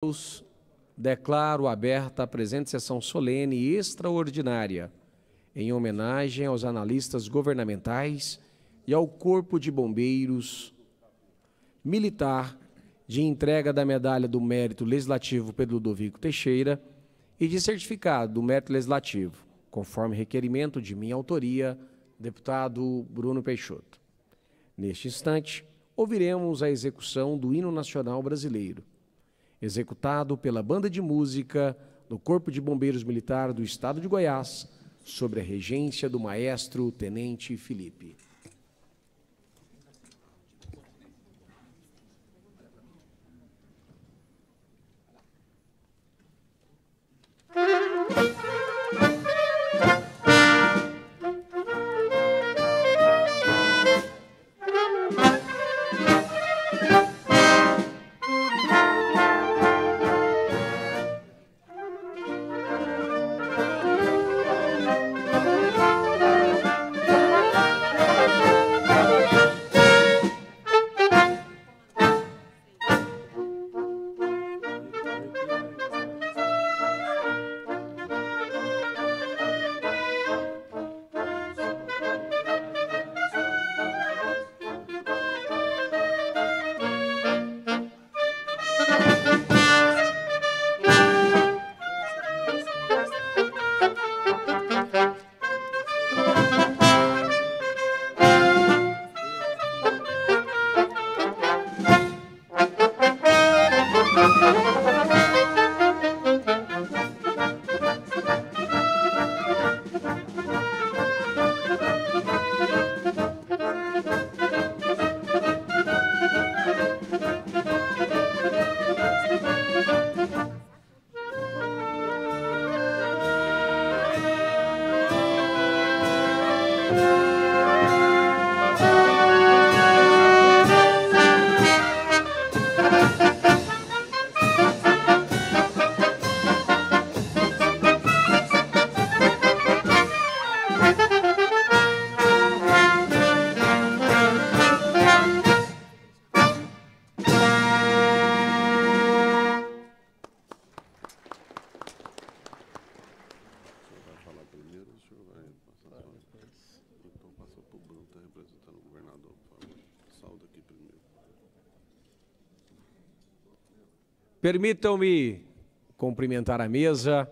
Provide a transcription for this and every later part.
Deus, declaro aberta a presente sessão solene e extraordinária, em homenagem aos analistas governamentais e ao Corpo de Bombeiros Militar, de entrega da Medalha do Mérito Legislativo Pedro Ludovico Teixeira e de certificado do Mérito Legislativo, conforme requerimento de minha autoria, deputado Bruno Peixoto. Neste instante, ouviremos a execução do Hino Nacional Brasileiro, executado pela Banda de Música do Corpo de Bombeiros Militar do Estado de Goiás, sob a regência do maestro Tenente Felipe. Permitam-me cumprimentar a mesa.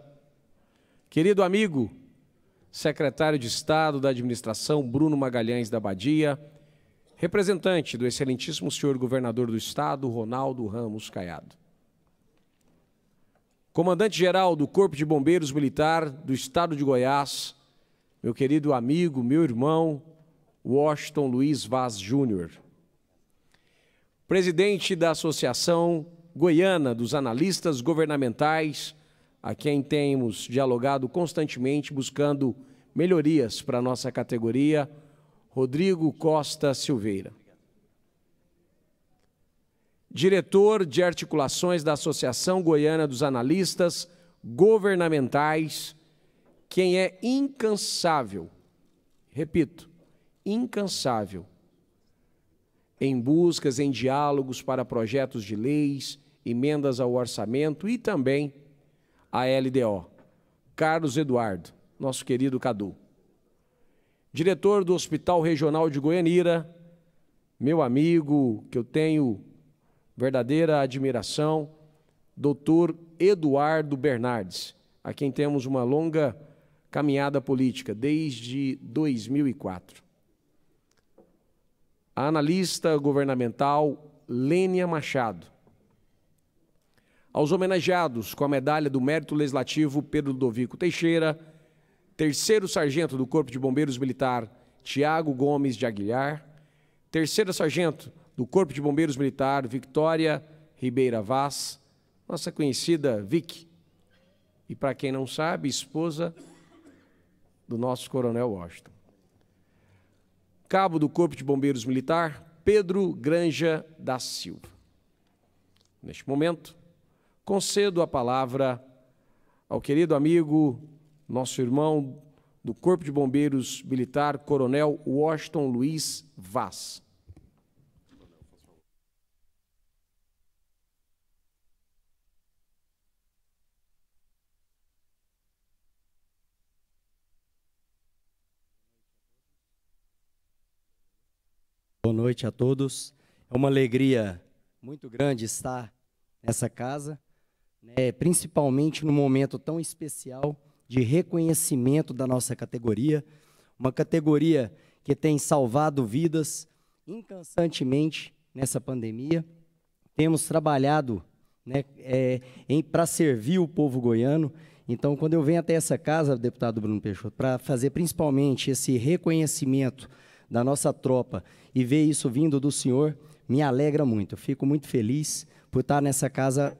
Querido amigo, secretário de Estado da Administração, Bruno Magalhães da Badia, representante do excelentíssimo senhor governador do Estado, Ronaldo Ramos Caiado. Comandante-geral do Corpo de Bombeiros Militar do Estado de Goiás, meu querido amigo, meu irmão, Washington Luiz Vaz Júnior. Presidente da Associação Goiana dos Analistas Governamentais, a quem temos dialogado constantemente buscando melhorias para a nossa categoria, Rodrigo Costa Silveira. Diretor de Articulações da Associação Goiana dos Analistas Governamentais, quem é incansável, repito, incansável, em buscas, em diálogos para projetos de leis, emendas ao orçamento e também a LDO, Carlos Eduardo, nosso querido Cadu. Diretor do Hospital Regional de Goianira, meu amigo, que eu tenho verdadeira admiração, doutor Eduardo Bernardes, a quem temos uma longa caminhada política, desde 2004. A analista governamental Lênia Machado. Aos homenageados com a Medalha do Mérito Legislativo Pedro Ludovico Teixeira, terceiro sargento do Corpo de Bombeiros Militar Tiago Gomes de Aguiar, terceiro sargento do Corpo de Bombeiros Militar Victoria Ribeira Vaz, nossa conhecida Vic, e para quem não sabe, esposa do nosso coronel Washington. Cabo do Corpo de Bombeiros Militar Pedro Granja da Silva. Neste momento, concedo a palavra ao querido amigo, nosso irmão do Corpo de Bombeiros Militar, Coronel Washington Luiz Vaz. Boa noite a todos. É uma alegria muito grande estar nessa casa, né, principalmente num momento tão especial de reconhecimento da nossa categoria, uma categoria que tem salvado vidas incansantemente nessa pandemia. Temos trabalhado, né, para servir o povo goiano. Então, quando eu venho até essa casa, deputado Bruno Peixoto, para fazer principalmente esse reconhecimento da nossa tropa e ver isso vindo do senhor, me alegra muito. Eu fico muito feliz por estar nessa casa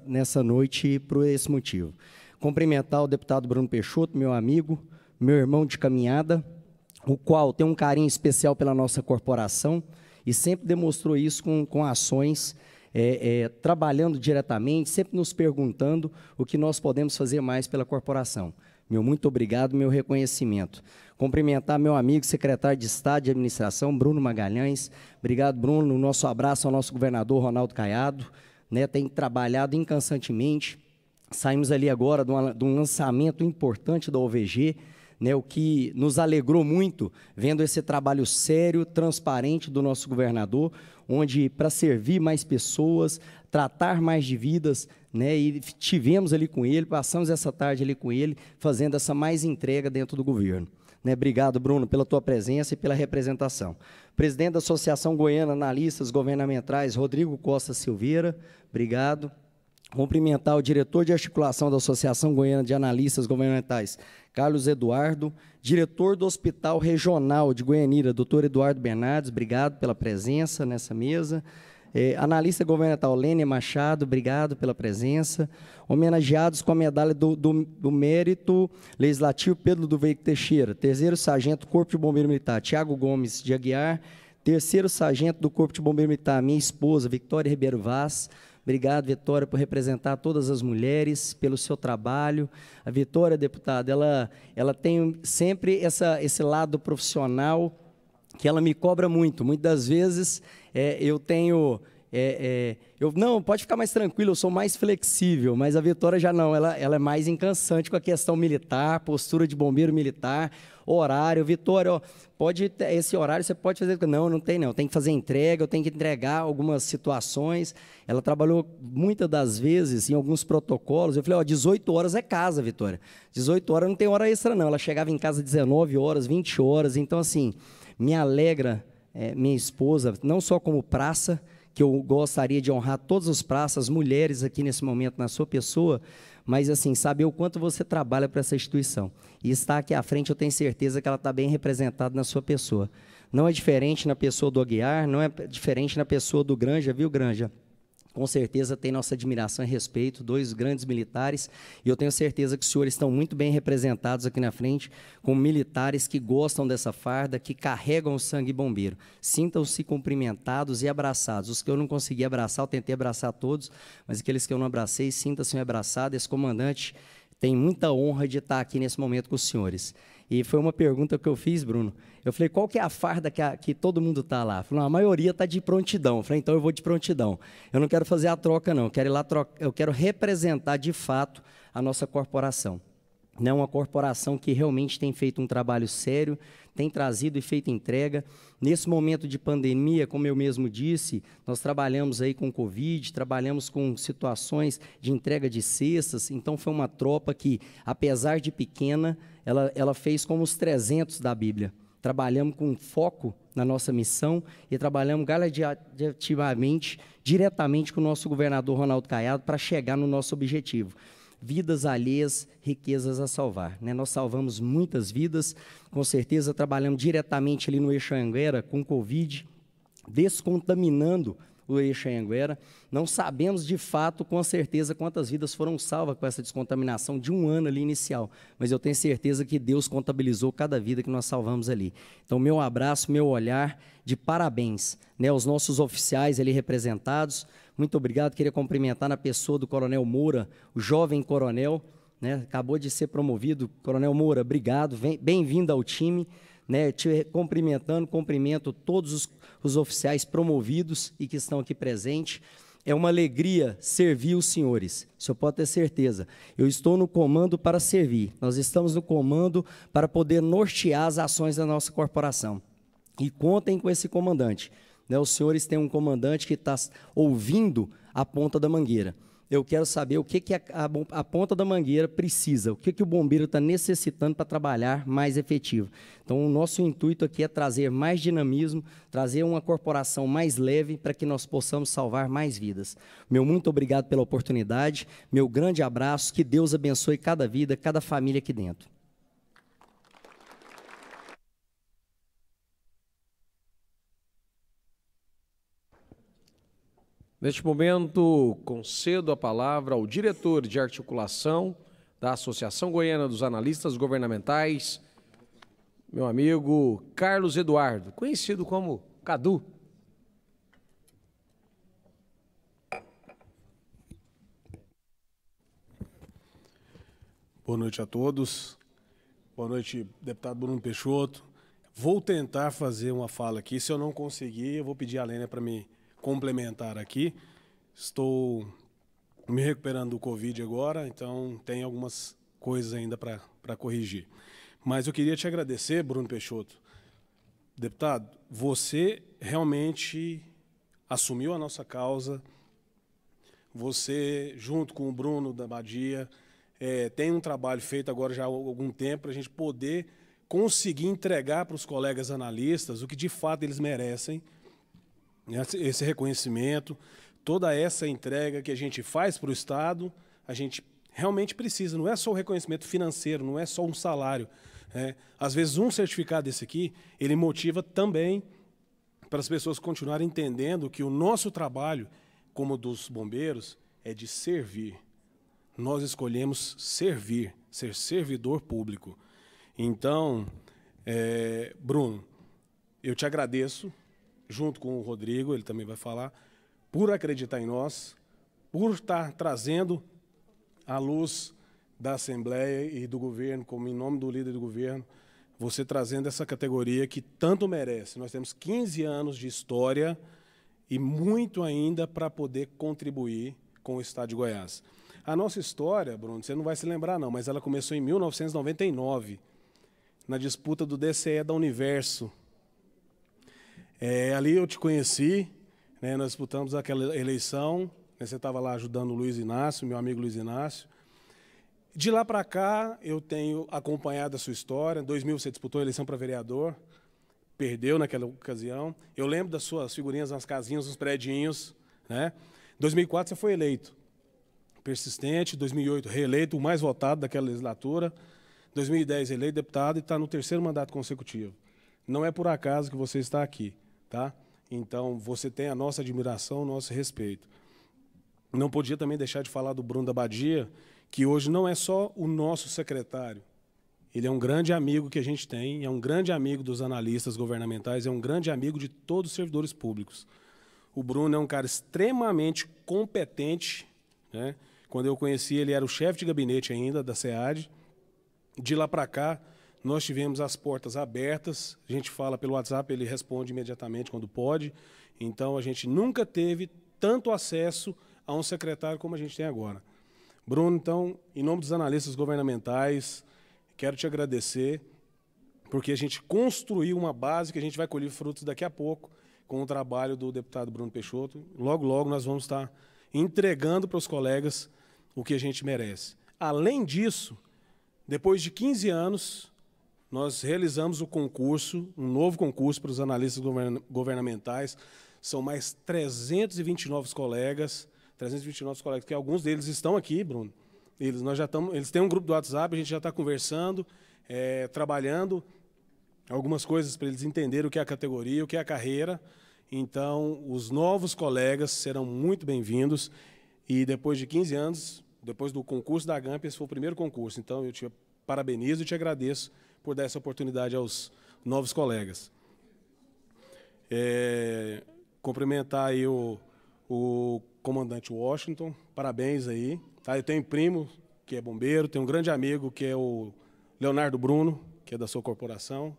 nessa noite por esse motivo. Cumprimentar o deputado Bruno Peixoto, meu amigo, meu irmão de caminhada, o qual tem um carinho especial pela nossa corporação e sempre demonstrou isso com ações, trabalhando diretamente, sempre nos perguntando o que nós podemos fazer mais pela corporação. Meu muito obrigado, meu reconhecimento. Cumprimentar meu amigo, secretário de Estado de Administração, Bruno Magalhães. Obrigado, Bruno. O nosso abraço ao nosso governador, Ronaldo Caiado, né, tem trabalhado incansantemente. Saímos ali agora de um lançamento importante da OVG, né, o que nos alegrou muito, vendo esse trabalho sério, transparente do nosso governador, onde, para servir mais pessoas, tratar mais de vidas, né, e tivemos ali com ele, passamos essa tarde ali com ele, fazendo essa mais entrega dentro do governo. Né, obrigado, Bruno, pela tua presença e pela representação. Presidente da Associação Goiana Analistas Governamentais, Rodrigo Costa Silveira, obrigado. Cumprimentar o diretor de articulação da Associação Goiana de Analistas Governamentais, Carlos Eduardo, diretor do Hospital Regional de Goianira, doutor Eduardo Bernardes, obrigado pela presença nessa mesa. Analista governamental Lênia Machado, obrigado pela presença. Homenageados com a medalha do Mérito Legislativo, Pedro do Veico Teixeira. Terceiro sargento Corpo de Bombeiro Militar, Tiago Gomes de Aguiar. Terceiro sargento do Corpo de Bombeiro Militar, minha esposa, Vitória Ribeiro Vaz. Obrigado, Vitória, por representar todas as mulheres, pelo seu trabalho. A Vitória, deputada, ela tem sempre esse lado profissional que ela me cobra muito. Muitas das vezes eu tenho... não, pode ficar mais tranquilo, eu sou mais flexível, mas a Vitória já não, ela é mais incansante com a questão militar, postura de bombeiro militar, horário. Vitória, ó, esse horário você pode fazer, não tem não, tem que fazer entrega, eu tenho que entregar algumas situações. Ela trabalhou muitas das vezes em alguns protocolos, eu falei, ó, 18 horas é casa, Vitória, 18 horas não tem hora extra não, ela chegava em casa 19 horas, 20 horas, então assim, me alegra, minha esposa, não só como praça, que eu gostaria de honrar todas as praças, mulheres aqui nesse momento na sua pessoa, mas assim, saber o quanto você trabalha para essa instituição. E estar aqui à frente, eu tenho certeza que ela está bem representada na sua pessoa. Não é diferente na pessoa do Aguiar, não é diferente na pessoa do Granja, viu, Granja? Com certeza tem nossa admiração e respeito, dois grandes militares, e eu tenho certeza que os senhores estão muito bem representados aqui na frente, com militares que gostam dessa farda, que carregam o sangue bombeiro. Sintam-se cumprimentados e abraçados. Os que eu não consegui abraçar, eu tentei abraçar todos, mas aqueles que eu não abracei, sintam-se abraçados. Esse comandante tem muita honra de estar aqui nesse momento com os senhores. E foi uma pergunta que eu fiz, Bruno. Eu falei, qual que é a farda que todo mundo está lá? Falei, a maioria está de prontidão. Eu falei, então eu vou de prontidão. Eu não quero fazer a troca, não. Eu quero ir lá eu quero representar, de fato, a nossa corporação. Não, uma corporação que realmente tem feito um trabalho sério, tem trazido e feito entrega. Nesse momento de pandemia, como eu mesmo disse, nós trabalhamos aí com Covid, trabalhamos com situações de entrega de cestas, então foi uma tropa que, apesar de pequena, ela fez como os 300 da Bíblia. Trabalhamos com foco na nossa missão e trabalhamos gradativamente, diretamente com o nosso governador Ronaldo Caiado para chegar no nosso objetivo. Vidas alheias, riquezas a salvar. Né? Nós salvamos muitas vidas, com certeza trabalhamos diretamente ali no Eixo Anhanguera com Covid, descontaminando o Eixo Anhanguera. Não sabemos de fato, com certeza, quantas vidas foram salvas com essa descontaminação de um ano ali inicial, mas eu tenho certeza que Deus contabilizou cada vida que nós salvamos ali. Então, meu abraço, meu olhar de parabéns, né, aos nossos oficiais ali representados. Muito obrigado, queria cumprimentar na pessoa do Coronel Moura, o jovem coronel, né, acabou de ser promovido. Coronel Moura, obrigado, bem-vindo ao time, né, te cumprimentando, cumprimento todos os oficiais promovidos e que estão aqui presentes. É uma alegria servir os senhores, o senhor pode ter certeza. Eu estou no comando para servir, nós estamos no comando para poder nortear as ações da nossa corporação. E contem com esse comandante. Né? Os senhores têm um comandante que está ouvindo a ponta da mangueira. Eu quero saber o que a ponta da mangueira precisa, o que o bombeiro está necessitando para trabalhar mais efetivo. Então, o nosso intuito aqui é trazer mais dinamismo, trazer uma corporação mais leve para que nós possamos salvar mais vidas. Meu muito obrigado pela oportunidade, meu grande abraço, que Deus abençoe cada vida, cada família aqui dentro. Neste momento, concedo a palavra ao diretor de articulação da Associação Goiana dos Analistas Governamentais, meu amigo Carlos Eduardo, conhecido como Cadu. Boa noite a todos. Boa noite, deputado Bruno Peixoto. Vou tentar fazer uma fala aqui. Se eu não conseguir, eu vou pedir a Lênia para me complementar aqui. Estou me recuperando do Covid agora, então tem algumas coisas ainda para corrigir. Mas eu queria te agradecer, Bruno Peixoto. Deputado, você realmente assumiu a nossa causa. Você, junto com o Bruno da Badia, tem um trabalho feito agora já há algum tempo para a gente poder conseguir entregar para os colegas analistas o que de fato eles merecem, esse reconhecimento, toda essa entrega que a gente faz para o Estado, a gente realmente precisa. Não é só o reconhecimento financeiro, não é só um salário. Às vezes um certificado desse aqui, ele motiva também para as pessoas continuarem entendendo que o nosso trabalho, como o dos bombeiros, é de servir. Nós escolhemos servir, ser servidor público. Então, Bruno, eu te agradeço, junto com o Rodrigo, ele também vai falar, por acreditar em nós, por estar trazendo à luz da Assembleia e do governo, como em nome do líder do governo, você trazendo essa categoria que tanto merece. Nós temos 15 anos de história e muito ainda para poder contribuir com o Estado de Goiás. A nossa história, Bruno, você não vai se lembrar não, mas ela começou em 1999, na disputa do DCE da Universo. Ali eu te conheci, né, nós disputamos aquela eleição, né, você estava lá ajudando o Luiz Inácio, meu amigo Luiz Inácio. De lá para cá, eu tenho acompanhado a sua história. Em 2000 você disputou a eleição para vereador, perdeu naquela ocasião. Eu lembro das suas figurinhas nas casinhas, nos predinhos. Né? Em 2004 você foi eleito, persistente. Em 2008 reeleito, o mais votado daquela legislatura. Em 2010 eleito deputado e está no 3º mandato consecutivo. Não é por acaso que você está aqui. Tá? Então, você tem a nossa admiração, o nosso respeito. Não podia também deixar de falar do Bruno da Badia, que hoje não é só o nosso secretário. Ele é um grande amigo que a gente tem, é um grande amigo dos analistas governamentais, é um grande amigo de todos os servidores públicos. O Bruno é um cara extremamente competente. Né? Quando eu conheci, ele era o chefe de gabinete ainda da SEAD. De lá para cá, nós tivemos as portas abertas, a gente fala pelo WhatsApp, ele responde imediatamente quando pode. Então, a gente nunca teve tanto acesso a um secretário como a gente tem agora. Bruno, então, em nome dos analistas governamentais, quero te agradecer, porque a gente construiu uma base que a gente vai colher frutos daqui a pouco com o trabalho do deputado Bruno Peixoto. Logo, logo, nós vamos estar entregando para os colegas o que a gente merece. Além disso, depois de 15 anos, nós realizamos o concurso, um novo concurso para os analistas governamentais. São mais 329 colegas, que alguns deles estão aqui, Bruno. Eles têm um grupo do WhatsApp, a gente já está conversando, trabalhando algumas coisas para eles entenderem o que é a categoria, o que é a carreira. Então, os novos colegas serão muito bem-vindos. E depois de 15 anos, depois do concurso da AGAMP, esse foi o primeiro concurso. Então, eu te parabenizo e te agradeço por dar essa oportunidade aos novos colegas. Cumprimentar aí o comandante Washington, parabéns aí. Tá? Eu tenho um primo que é bombeiro, tenho um grande amigo que é o Leonardo Bruno, que é da sua corporação,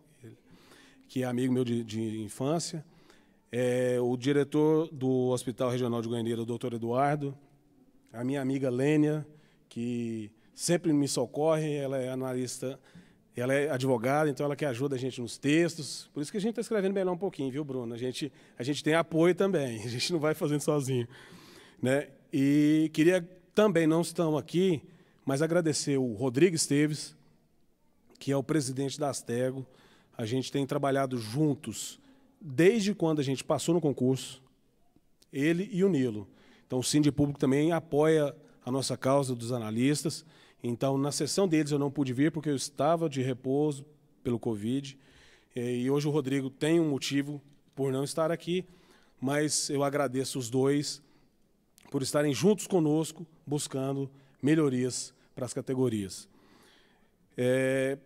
que é amigo meu de infância. O diretor do Hospital Regional de Goianeira, o doutor Eduardo, a minha amiga Lênia, que sempre me socorre, ela é analista Ela é advogada, então ela que ajuda a gente nos textos. Por isso que a gente está escrevendo melhor um pouquinho, viu, Bruno? A gente tem apoio também, a gente não vai fazendo sozinho, né? E queria também, não estão aqui, mas agradecer o Rodrigo Esteves, que é o presidente da Astego. A gente tem trabalhado juntos desde quando a gente passou no concurso, ele e o Nilo. Então, o Síndico Público também apoia a nossa causa dos analistas. Então, na sessão deles eu não pude vir porque eu estava de repouso pelo Covid. E hoje o Rodrigo tem um motivo por não estar aqui, mas eu agradeço os dois por estarem juntos conosco, buscando melhorias para as categorias.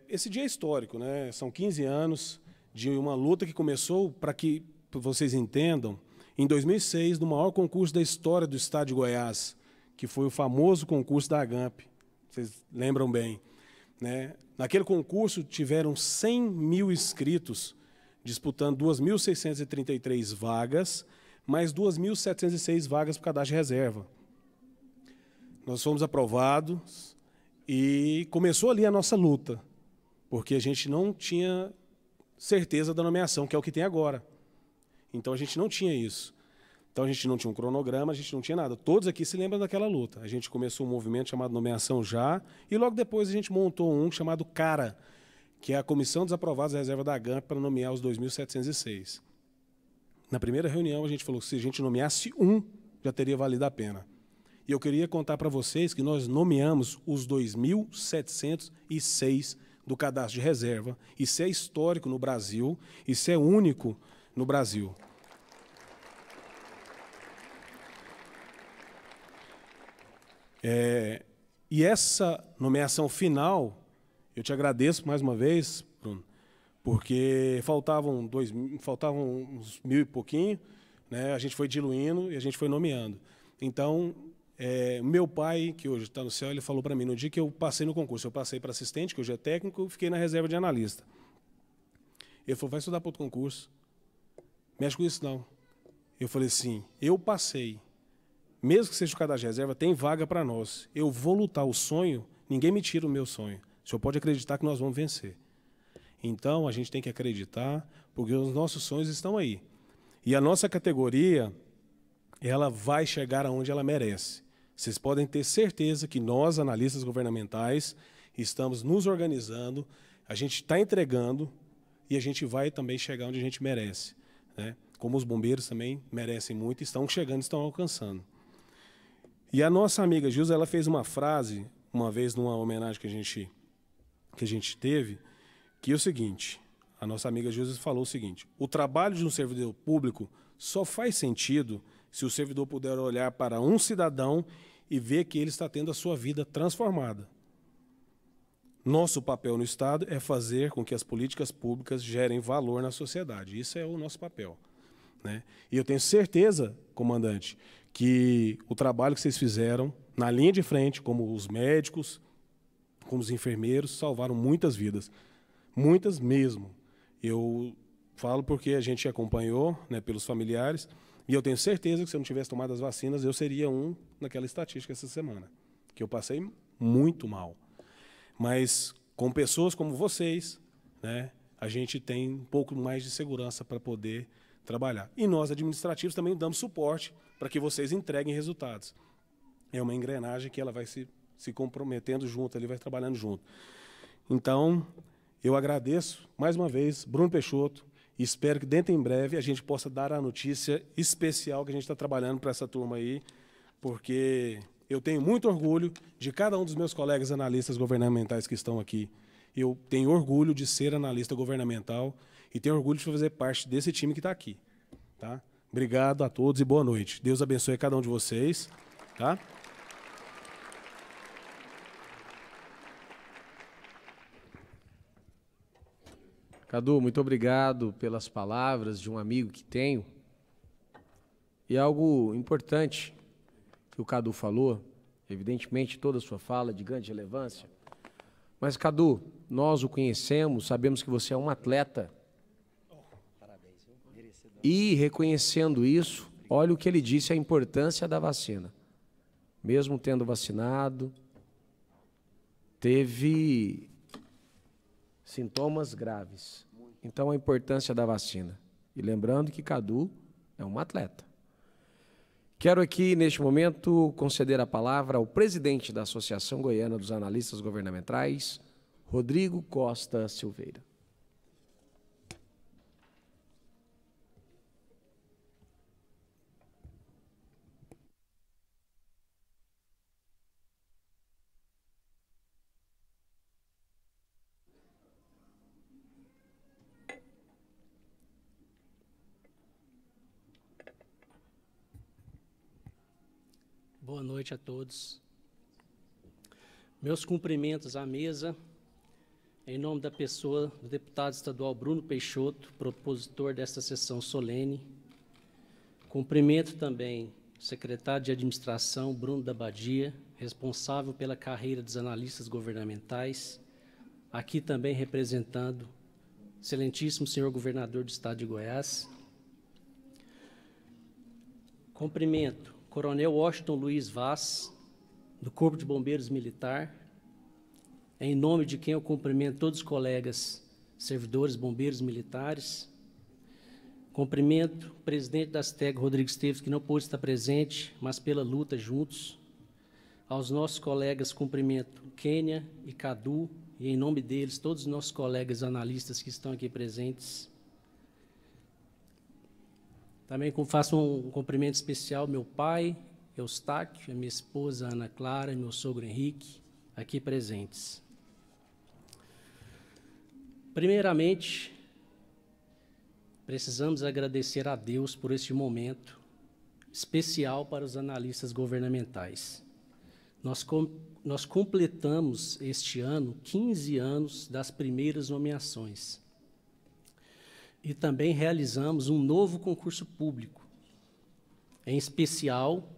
Esse dia é histórico, né? São 15 anos de uma luta que começou, para que vocês entendam, em 2006, no maior concurso da história do estado de Goiás, que foi o famoso concurso da AGAMP. Vocês lembram bem, né? Naquele concurso tiveram 100 mil inscritos, disputando 2.633 vagas, mais 2.706 vagas para o cadastro de reserva. Nós fomos aprovados e começou ali a nossa luta, porque a gente não tinha certeza da nomeação, que é o que tem agora. Então a gente não tinha isso. Então a gente não tinha um cronograma, a gente não tinha nada. Todos aqui se lembram daquela luta. A gente começou um movimento chamado Nomeação Já, e logo depois a gente montou um chamado CARA, que é a Comissão dos Aprovados da Reserva da AGAMP, para nomear os 2.706. Na primeira reunião a gente falou que se a gente nomeasse um, já teria valido a pena. E eu queria contar para vocês que nós nomeamos os 2.706 do cadastro de reserva. Isso é histórico no Brasil, isso é único no Brasil. E essa nomeação final, eu te agradeço mais uma vez, Bruno, porque faltavam uns 1.000 e pouquinho, né? A gente foi diluindo e a gente foi nomeando. Então, meu pai, que hoje está no céu, ele falou para mim, no dia que eu passei no concurso, eu passei para assistente, que hoje é técnico, eu fiquei na reserva de analista. Ele falou, vai estudar para outro concurso. Mexe com isso, não. Eu falei assim, eu passei. Mesmo que seja o cadastro de reserva, tem vaga para nós. Eu vou lutar o sonho, ninguém me tira o meu sonho. O senhor pode acreditar que nós vamos vencer. Então, a gente tem que acreditar, porque os nossos sonhos estão aí. E a nossa categoria, ela vai chegar aonde ela merece. Vocês podem ter certeza que nós, analistas governamentais, estamos nos organizando, a gente está entregando e a gente vai também chegar onde a gente merece, né? Como os bombeiros também merecem muito, estão chegando, estão alcançando. E a nossa amiga Gilza, ela fez uma frase, uma vez numa homenagem que a gente teve, que é o seguinte, a nossa amiga Gilza falou o seguinte, o trabalho de um servidor público só faz sentido se o servidor puder olhar para um cidadão e ver que ele está tendo a sua vida transformada. Nosso papel no Estado é fazer com que as políticas públicas gerem valor na sociedade. Isso é o nosso papel, né? E eu tenho certeza, comandante, que o trabalho que vocês fizeram na linha de frente, como os médicos, como os enfermeiros, salvaram muitas vidas. Muitas mesmo. Eu falo porque a gente acompanhou, né, pelos familiares, e eu tenho certeza que se eu não tivesse tomado as vacinas, eu seria um naquela estatística essa semana, que eu passei muito mal. Mas com pessoas como vocês, né, a gente tem um pouco mais de segurança para poder trabalhar. E nós, administrativos, também damos suporte para que vocês entreguem resultados. É uma engrenagem que ela vai se comprometendo junto, ele vai trabalhando junto. Então, eu agradeço, mais uma vez, Bruno Peixoto, e espero que dentro em breve a gente possa dar a notícia especial que a gente está trabalhando para essa turma aí, porque eu tenho muito orgulho de cada um dos meus colegas analistas governamentais que estão aqui. Eu tenho orgulho de ser analista governamental e tenho orgulho de fazer parte desse time que está aqui. Tá? Obrigado a todos e boa noite. Deus abençoe cada um de vocês. Tá? Cadu, muito obrigado pelas palavras de um amigo que tenho. E algo importante que o Cadu falou, evidentemente toda a sua fala de grande relevância, mas Cadu, nós o conhecemos, sabemos que você é um atleta. E reconhecendo isso, olha o que ele disse, a importância da vacina. Mesmo tendo vacinado, teve sintomas graves. Então, a importância da vacina. E lembrando que Cadu é um atleta. Quero aqui, neste momento, conceder a palavra ao presidente da Associação Goiana dos Analistas Governamentais, Rodrigo Costa Silveira. Boa noite a todos. Meus cumprimentos à mesa, em nome da pessoa do deputado estadual Bruno Peixoto, propositor desta sessão solene. Cumprimento também o secretário de Administração, Bruno da Badia, responsável pela carreira dos analistas governamentais, aqui também representando o excelentíssimo senhor governador do estado de Goiás. Cumprimento Coronel Washington Luiz Vaz, do Corpo de Bombeiros Militar, em nome de quem eu cumprimento todos os colegas servidores, bombeiros militares. Cumprimento o presidente da STEG, Rodrigo Esteves, que não pôde estar presente, mas pela luta juntos. Aos nossos colegas, cumprimento Kênia e Cadu, e em nome deles, todos os nossos colegas analistas que estão aqui presentes. Também faço um cumprimento especial ao meu pai, Eustáquio, a minha esposa, Ana Clara, e meu sogro Henrique, aqui presentes. Primeiramente, precisamos agradecer a Deus por este momento especial para os analistas governamentais. Nós completamos este ano 15 anos das primeiras nomeações. E também realizamos um novo concurso público. Em especial,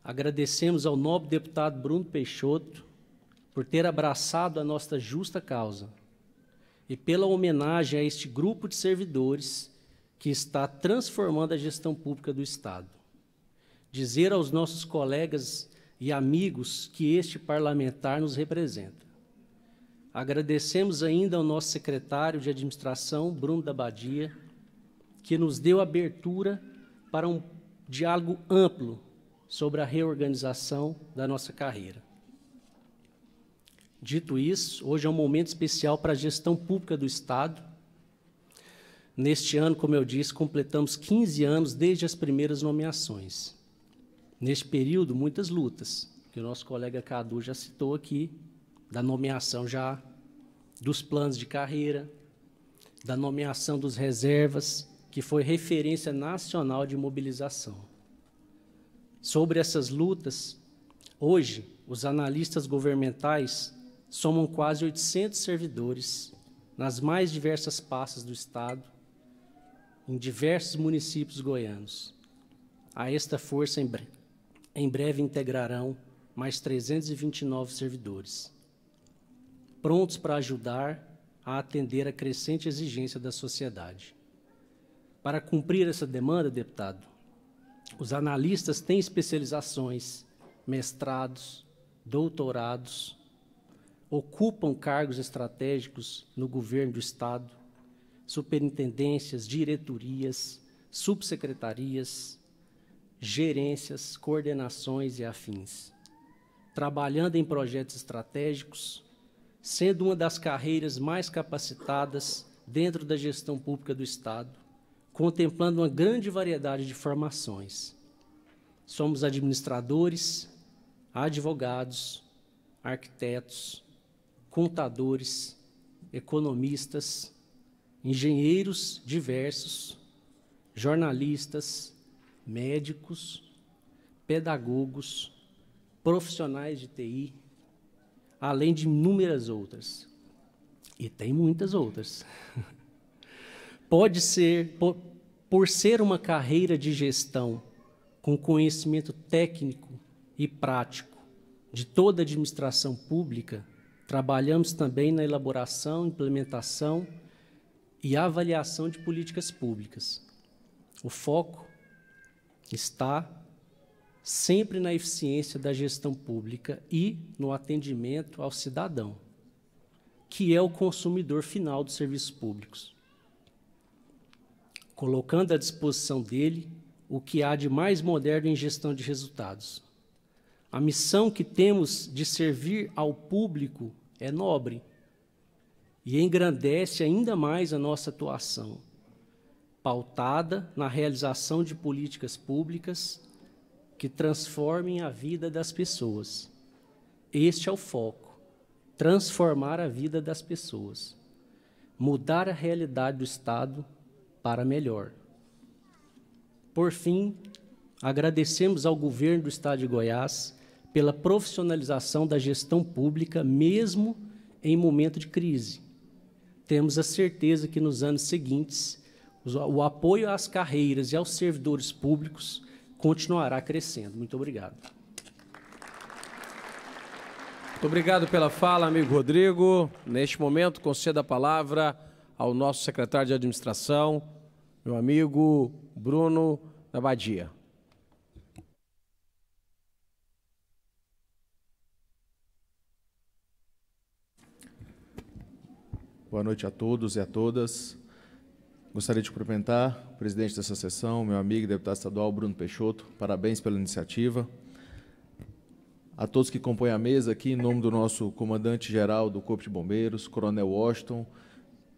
agradecemos ao nobre deputado Bruno Peixoto por ter abraçado a nossa justa causa e pela homenagem a este grupo de servidores que está transformando a gestão pública do Estado. Dizer aos nossos colegas e amigos que este parlamentar nos representa. Agradecemos ainda ao nosso secretário de Administração, Bruno da Badia, que nos deu abertura para um diálogo amplo sobre a reorganização da nossa carreira. Dito isso, hoje é um momento especial para a gestão pública do Estado. Neste ano, como eu disse, completamos 15 anos desde as primeiras nomeações. Neste período, muitas lutas, que o nosso colega Cadu já citou aqui, da nomeação já dos planos de carreira, da nomeação dos reservas, que foi referência nacional de mobilização. Sobre essas lutas, hoje, os analistas governamentais somam quase 800 servidores nas mais diversas pastas do Estado, em diversos municípios goianos. A esta força, em breve integrarão mais 329 servidores, prontos para ajudar a atender a crescente exigência da sociedade. Para cumprir essa demanda, deputado, os analistas têm especializações, mestrados, doutorados, ocupam cargos estratégicos no governo do Estado, superintendências, diretorias, subsecretarias, gerências, coordenações e afins, trabalhando em projetos estratégicos, sendo uma das carreiras mais capacitadas dentro da gestão pública do Estado, contemplando uma grande variedade de formações. Somos administradores, advogados, arquitetos, contadores, economistas, engenheiros diversos, jornalistas, médicos, pedagogos, profissionais de TI, além de inúmeras outras. E tem muitas outras. Por ser uma carreira de gestão com conhecimento técnico e prático de toda a administração pública, trabalhamos também na elaboração, implementação e avaliação de políticas públicas. O foco está sempre na eficiência da gestão pública e no atendimento ao cidadão. que é o consumidor final dos serviços públicos, colocando à disposição dele o que há de mais moderno em gestão de resultados. A missão que temos de servir ao público é nobre e engrandece ainda mais a nossa atuação, pautada na realização de políticas públicas que transformem a vida das pessoas. Este é o foco, transformar a vida das pessoas, mudar a realidade do Estado para melhor. Por fim, agradecemos ao governo do Estado de Goiás pela profissionalização da gestão pública, mesmo em momento de crise. Temos a certeza que nos anos seguintes, o apoio às carreiras e aos servidores públicos continuará crescendo. Muito obrigado. Muito obrigado pela fala, amigo Rodrigo. Neste momento, conceda a palavra ao nosso secretário de administração, meu amigo Bruno da Badia. Boa noite a todos e a todas. Gostaria de cumprimentar o presidente dessa sessão, meu amigo deputado estadual Bruno Peixoto. Parabéns pela iniciativa. A todos que compõem a mesa aqui, em nome do nosso comandante-geral do Corpo de Bombeiros, Coronel Washington,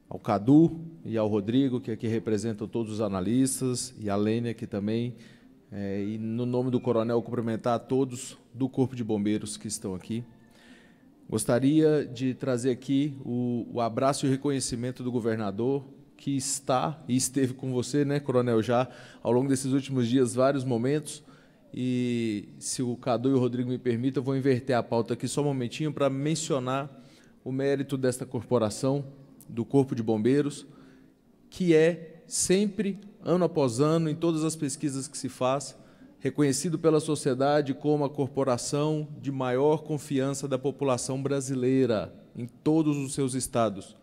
ao Cadu e ao Rodrigo, que aqui representam todos os analistas, e a Lênia aqui também. E no nome do coronel, cumprimentar a todos do Corpo de Bombeiros que estão aqui. Gostaria de trazer aqui o abraço e o reconhecimento do governador, que está e esteve com você, né, coronel, já ao longo desses últimos dias, vários momentos. E, se o Cadu e o Rodrigo me permitem, eu vou inverter a pauta aqui só um momentinho para mencionar o mérito desta corporação, do Corpo de Bombeiros, que é sempre, ano após ano, em todas as pesquisas que se faz, reconhecido pela sociedade como a corporação de maior confiança da população brasileira, em todos os seus estados.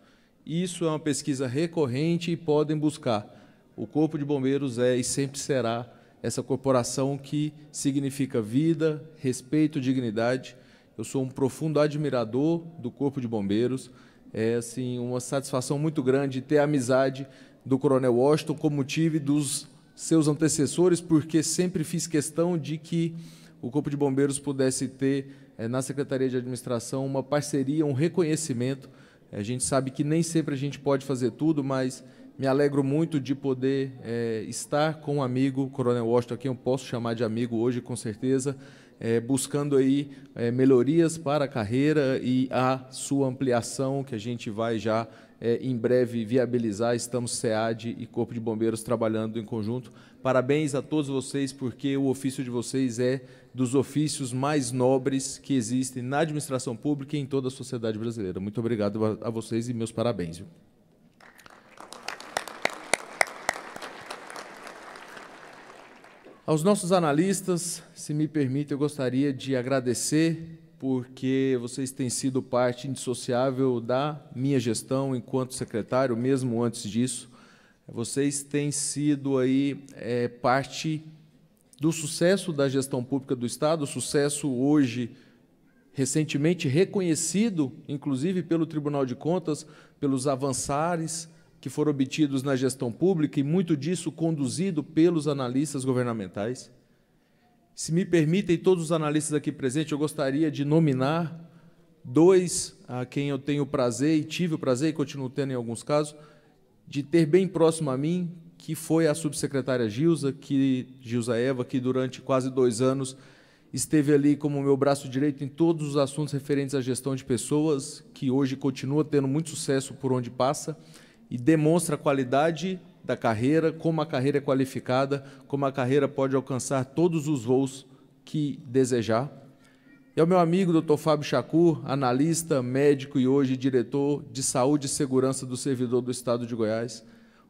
Isso é uma pesquisa recorrente e podem buscar. O Corpo de Bombeiros é e sempre será essa corporação que significa vida, respeito, dignidade. Eu sou um profundo admirador do Corpo de Bombeiros. É assim, uma satisfação muito grande ter a amizade do Coronel Washington, como tive dos seus antecessores, porque sempre fiz questão de que o Corpo de Bombeiros pudesse ter, na Secretaria de Administração, uma parceria, um reconhecimento. A gente sabe que nem sempre a gente pode fazer tudo, mas me alegro muito de poder estar com um amigo, Coronel Washington, a quem eu posso chamar de amigo hoje, com certeza, buscando aí melhorias para a carreira e a sua ampliação, que a gente vai já em breve viabilizar. Estamos SEAD e Corpo de Bombeiros trabalhando em conjunto. Parabéns a todos vocês, porque o ofício de vocês é dos ofícios mais nobres que existem na administração pública e em toda a sociedade brasileira. Muito obrigado a vocês e meus parabéns. Viu? Aos nossos analistas, se me permite, eu gostaria de agradecer, porque vocês têm sido parte indissociável da minha gestão enquanto secretário, mesmo antes disso. Vocês têm sido aí parte do sucesso da gestão pública do Estado, sucesso hoje recentemente reconhecido, inclusive pelo Tribunal de Contas, pelos avançares que foram obtidos na gestão pública, e muito disso conduzido pelos analistas governamentais. Se me permitem, todos os analistas aqui presentes, eu gostaria de nominar dois a quem eu tenho o prazer, e tive o prazer, e continuo tendo em alguns casos, de ter bem próximo a mim, que foi a subsecretária Gilza Eva, que durante quase 2 anos esteve ali como meu braço direito em todos os assuntos referentes à gestão de pessoas, que hoje continua tendo muito sucesso por onde passa, e demonstra a qualidade da carreira, como a carreira é qualificada, como a carreira pode alcançar todos os voos que desejar. E ao meu amigo Dr. Fábio Chacur, analista, médico e hoje diretor de Saúde e Segurança do Servidor do Estado de Goiás,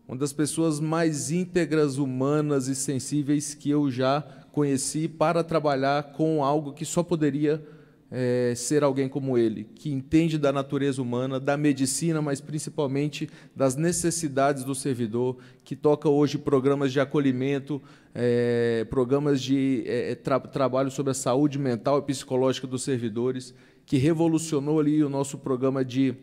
uma das pessoas mais íntegras, humanas e sensíveis que eu já conheci para trabalhar com algo que só poderia ser alguém como ele, que entende da natureza humana, da medicina, mas principalmente das necessidades do servidor, que toca hoje programas de acolhimento, programas de trabalho sobre a saúde mental e psicológica dos servidores, que revolucionou ali o nosso programa de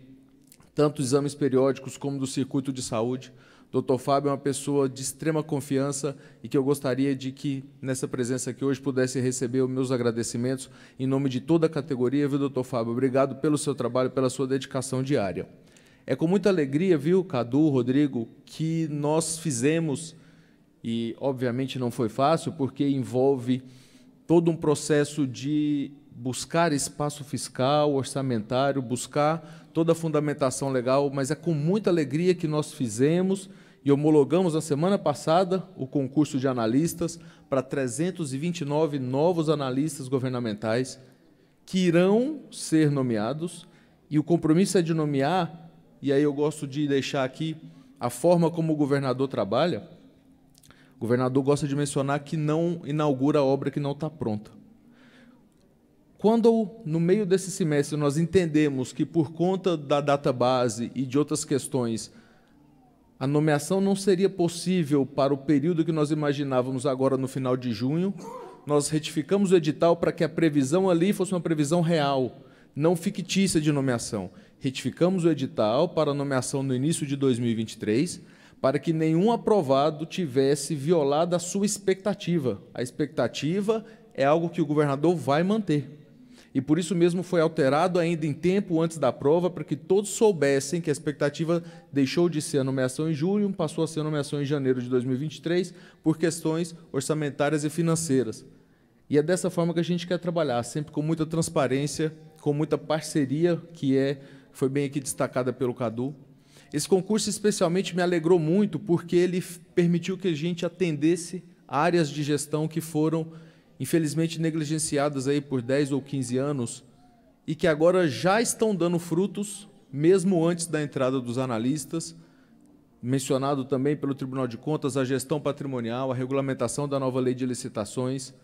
tanto exames periódicos como do circuito de saúde. Dr. Fábio é uma pessoa de extrema confiança e que eu gostaria de que, nessa presença aqui hoje, pudesse receber os meus agradecimentos em nome de toda a categoria, viu, doutor Fábio? Obrigado pelo seu trabalho, pela sua dedicação diária. É com muita alegria, viu, Cadu, Rodrigo, que nós fizemos, e obviamente não foi fácil, porque envolve todo um processo de buscar espaço fiscal, orçamentário, buscar toda a fundamentação legal, mas é com muita alegria que nós fizemos e homologamos na semana passada o concurso de analistas para 329 novos analistas governamentais que irão ser nomeados, e o compromisso é de nomear, e aí eu gosto de deixar aqui a forma como o governador trabalha. O governador gosta de mencionar que não inaugura a obra que não está pronta. Quando, no meio desse semestre, nós entendemos que, por conta da database e de outras questões, a nomeação não seria possível para o período que nós imaginávamos agora no final de junho, nós retificamos o edital para que a previsão ali fosse uma previsão real, não fictícia de nomeação. Retificamos o edital para a nomeação no início de 2023, para que nenhum aprovado tivesse violado a sua expectativa. A expectativa é algo que o governador vai manter. E por isso mesmo foi alterado ainda em tempo antes da prova, para que todos soubessem que a expectativa deixou de ser a nomeação em julho, passou a ser a nomeação em janeiro de 2023, por questões orçamentárias e financeiras. E é dessa forma que a gente quer trabalhar, sempre com muita transparência, com muita parceria, que foi bem aqui destacada pelo Cadu. Esse concurso especialmente me alegrou muito, porque ele permitiu que a gente atendesse áreas de gestão que foram infelizmente negligenciadas aí por 10 ou 15 anos, e que agora já estão dando frutos, mesmo antes da entrada dos analistas, mencionado também pelo Tribunal de Contas, a gestão patrimonial, a regulamentação da nova lei de licitações,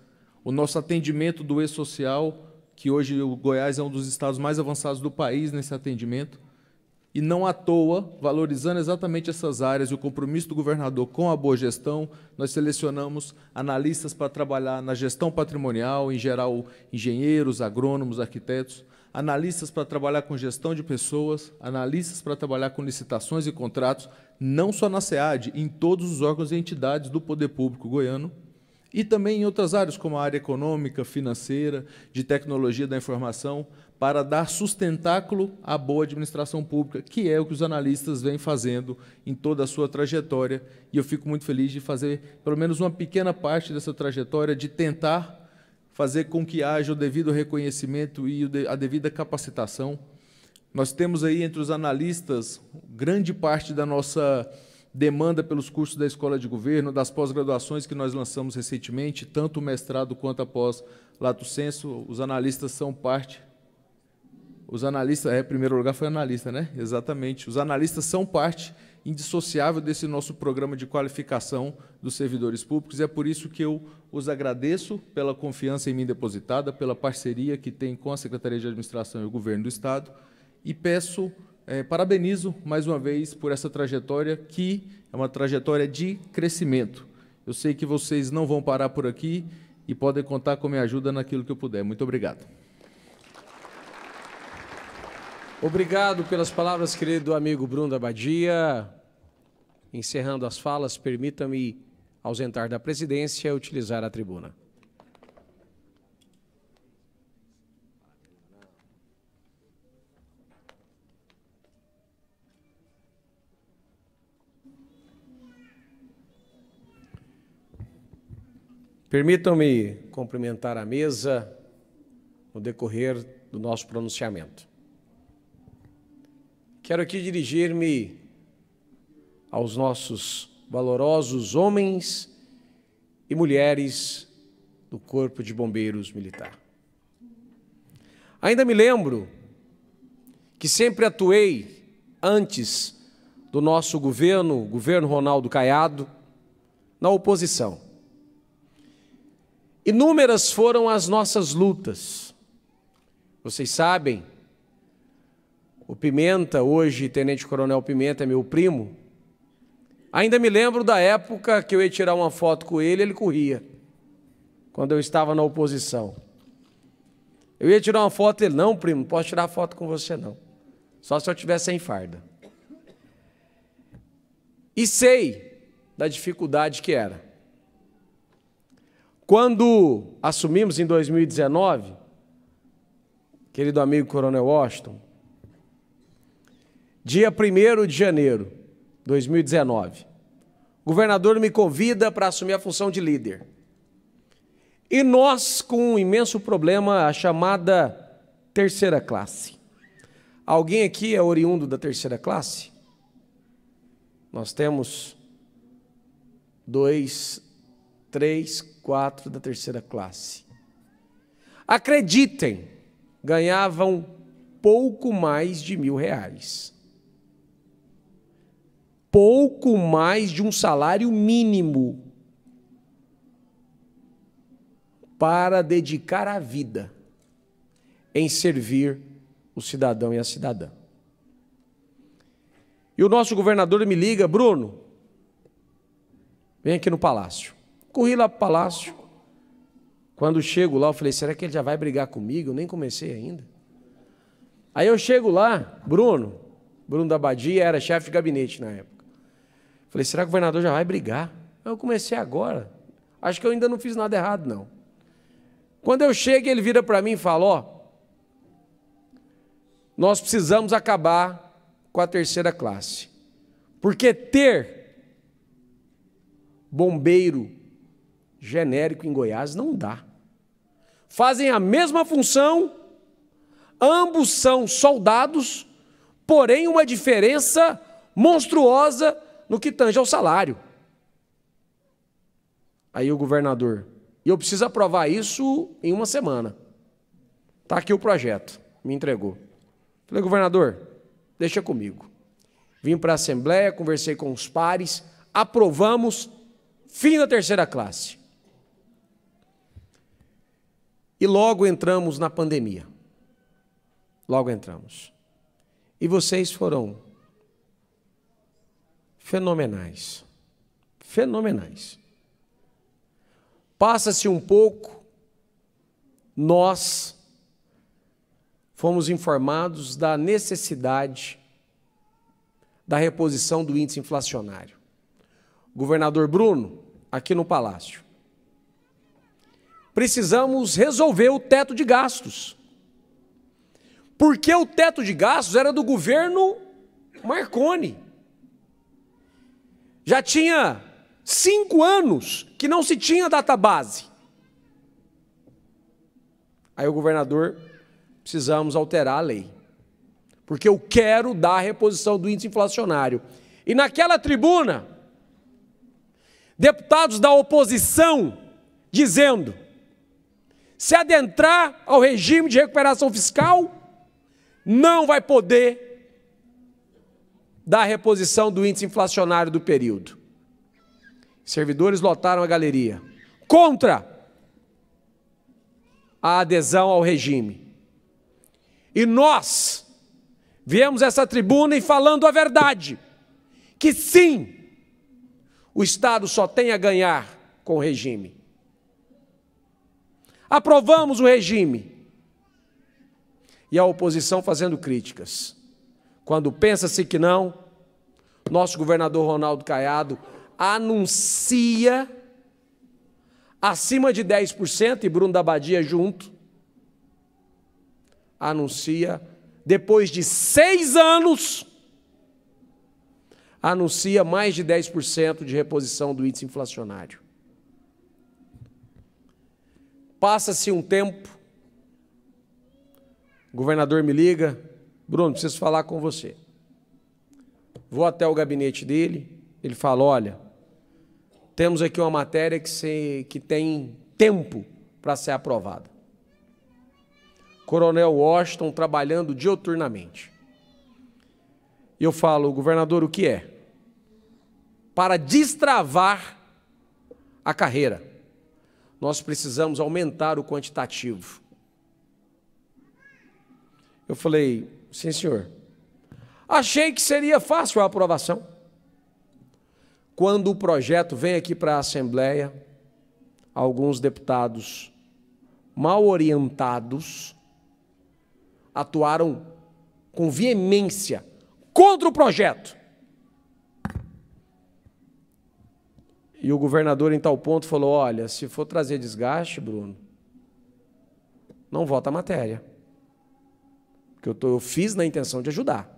o nosso atendimento do e-social, que hoje o Goiás é um dos estados mais avançados do país nesse atendimento, e não à toa, valorizando exatamente essas áreas e o compromisso do governador com a boa gestão, nós selecionamos analistas para trabalhar na gestão patrimonial, em geral engenheiros, agrônomos, arquitetos, analistas para trabalhar com gestão de pessoas, analistas para trabalhar com licitações e contratos, não só na SEAD, em todos os órgãos e entidades do poder público goiano, e também em outras áreas, como a área econômica, financeira, de tecnologia da informação, para dar sustentáculo à boa administração pública, que é o que os analistas vêm fazendo em toda a sua trajetória, e eu fico muito feliz de fazer pelo menos uma pequena parte dessa trajetória, de tentar fazer com que haja o devido reconhecimento e a devida capacitação. Nós temos aí entre os analistas grande parte da nossa demanda pelos cursos da Escola de Governo, das pós-graduações que nós lançamos recentemente, tanto o mestrado quanto a pós-lato sensu. Os analistas são parte. Os analistas, em primeiro lugar foi analista, né? Exatamente. Os analistas são parte indissociável desse nosso programa de qualificação dos servidores públicos, e é por isso que eu os agradeço pela confiança em mim depositada, pela parceria que tem com a Secretaria de Administração e o Governo do Estado, e peço, parabenizo mais uma vez por essa trajetória, que é uma trajetória de crescimento. Eu sei que vocês não vão parar por aqui e podem contar com a minha ajuda naquilo que eu puder. Muito obrigado. Obrigado pelas palavras, querido amigo Bruno Abadia. Encerrando as falas, permita-me ausentar da presidência e utilizar a tribuna. Permitam-me cumprimentar a mesa no decorrer do nosso pronunciamento. Quero aqui dirigir-me aos nossos valorosos homens e mulheres do Corpo de Bombeiros Militar. Ainda me lembro que sempre atuei antes do nosso governo Ronaldo Caiado, na oposição. Inúmeras foram as nossas lutas. Vocês sabem, o Pimenta, hoje Tenente Coronel Pimenta, é meu primo. Ainda me lembro da época que eu ia tirar uma foto com ele, ele corria, quando eu estava na oposição. Eu ia tirar uma foto, ele, não, primo, não posso tirar foto com você, não. Só se eu tivesse sem farda. E sei da dificuldade que era. Quando assumimos em 2019, querido amigo Coronel Washington, dia 1º de janeiro de 2019, o governador me convida para assumir a função de líder. E nós, com um imenso problema, a chamada terceira classe. Alguém aqui é oriundo da terceira classe? Nós temos 2, 3, 4 da terceira classe. Acreditem, ganhavam pouco mais de R$1.000. Pouco mais de um salário mínimo para dedicar a vida em servir o cidadão e a cidadã. E o nosso governador me liga: Bruno, vem aqui no palácio. Corri lá para o palácio. Quando chego lá, eu falei, será que ele já vai brigar comigo? Eu nem comecei ainda. Aí eu chego lá, Bruno da Badia era chefe de gabinete na época. Falei, será que o governador já vai brigar? Eu comecei agora. Acho que eu ainda não fiz nada errado, não. Quando eu chego, ele vira para mim e fala, ó, nós precisamos acabar com a terceira classe. Porque ter bombeiro genérico em Goiás não dá. Fazem a mesma função, ambos são soldados, porém uma diferença monstruosa no que tange ao salário. Aí o governador, e eu preciso aprovar isso em uma semana. Está aqui o projeto, me entregou. Falei, governador, deixa comigo. Vim para a Assembleia, conversei com os pares, aprovamos, fim da terceira classe. E logo entramos na pandemia. Logo entramos. E vocês foram fenomenais. Fenomenais. Passa-se um pouco, nós fomos informados da necessidade da reposição do índice inflacionário. Governador Bruno, aqui no Palácio, precisamos resolver o teto de gastos. Porque o teto de gastos era do governo Marconi. Já tinha 5 anos que não se tinha database. Aí o governador, precisamos alterar a lei. Porque eu quero dar a reposição do índice inflacionário. E naquela tribuna, deputados da oposição dizendo, se adentrar ao regime de recuperação fiscal, não vai poder dar a reposição do índice inflacionário do período. Servidores lotaram a galeria contra a adesão ao regime. E nós viemos a essa tribuna e falando a verdade, que sim, o Estado só tem a ganhar com o regime. Aprovamos o regime. E a oposição fazendo críticas. Quando pensa-se que não, nosso governador Ronaldo Caiado anuncia acima de 10%, e Bruno da Badia junto, anuncia, depois de 6 anos, anuncia mais de 10% de reposição do índice inflacionário. Passa-se um tempo, o governador me liga, Bruno, preciso falar com você. Vou até o gabinete dele, ele fala, olha, temos aqui uma matéria que tem tempo para ser aprovada. Coronel Washington trabalhando diuturnamente. E eu falo, governador, o que é? Para destravar a carreira, nós precisamos aumentar o quantitativo. Eu falei, sim, senhor. Achei que seria fácil a aprovação. Quando o projeto vem aqui para a Assembleia, alguns deputados mal orientados atuaram com veemência contra o projeto. E o governador, em tal ponto, falou, olha, se for trazer desgaste, Bruno, não vota a matéria. Porque eu fiz na intenção de ajudar.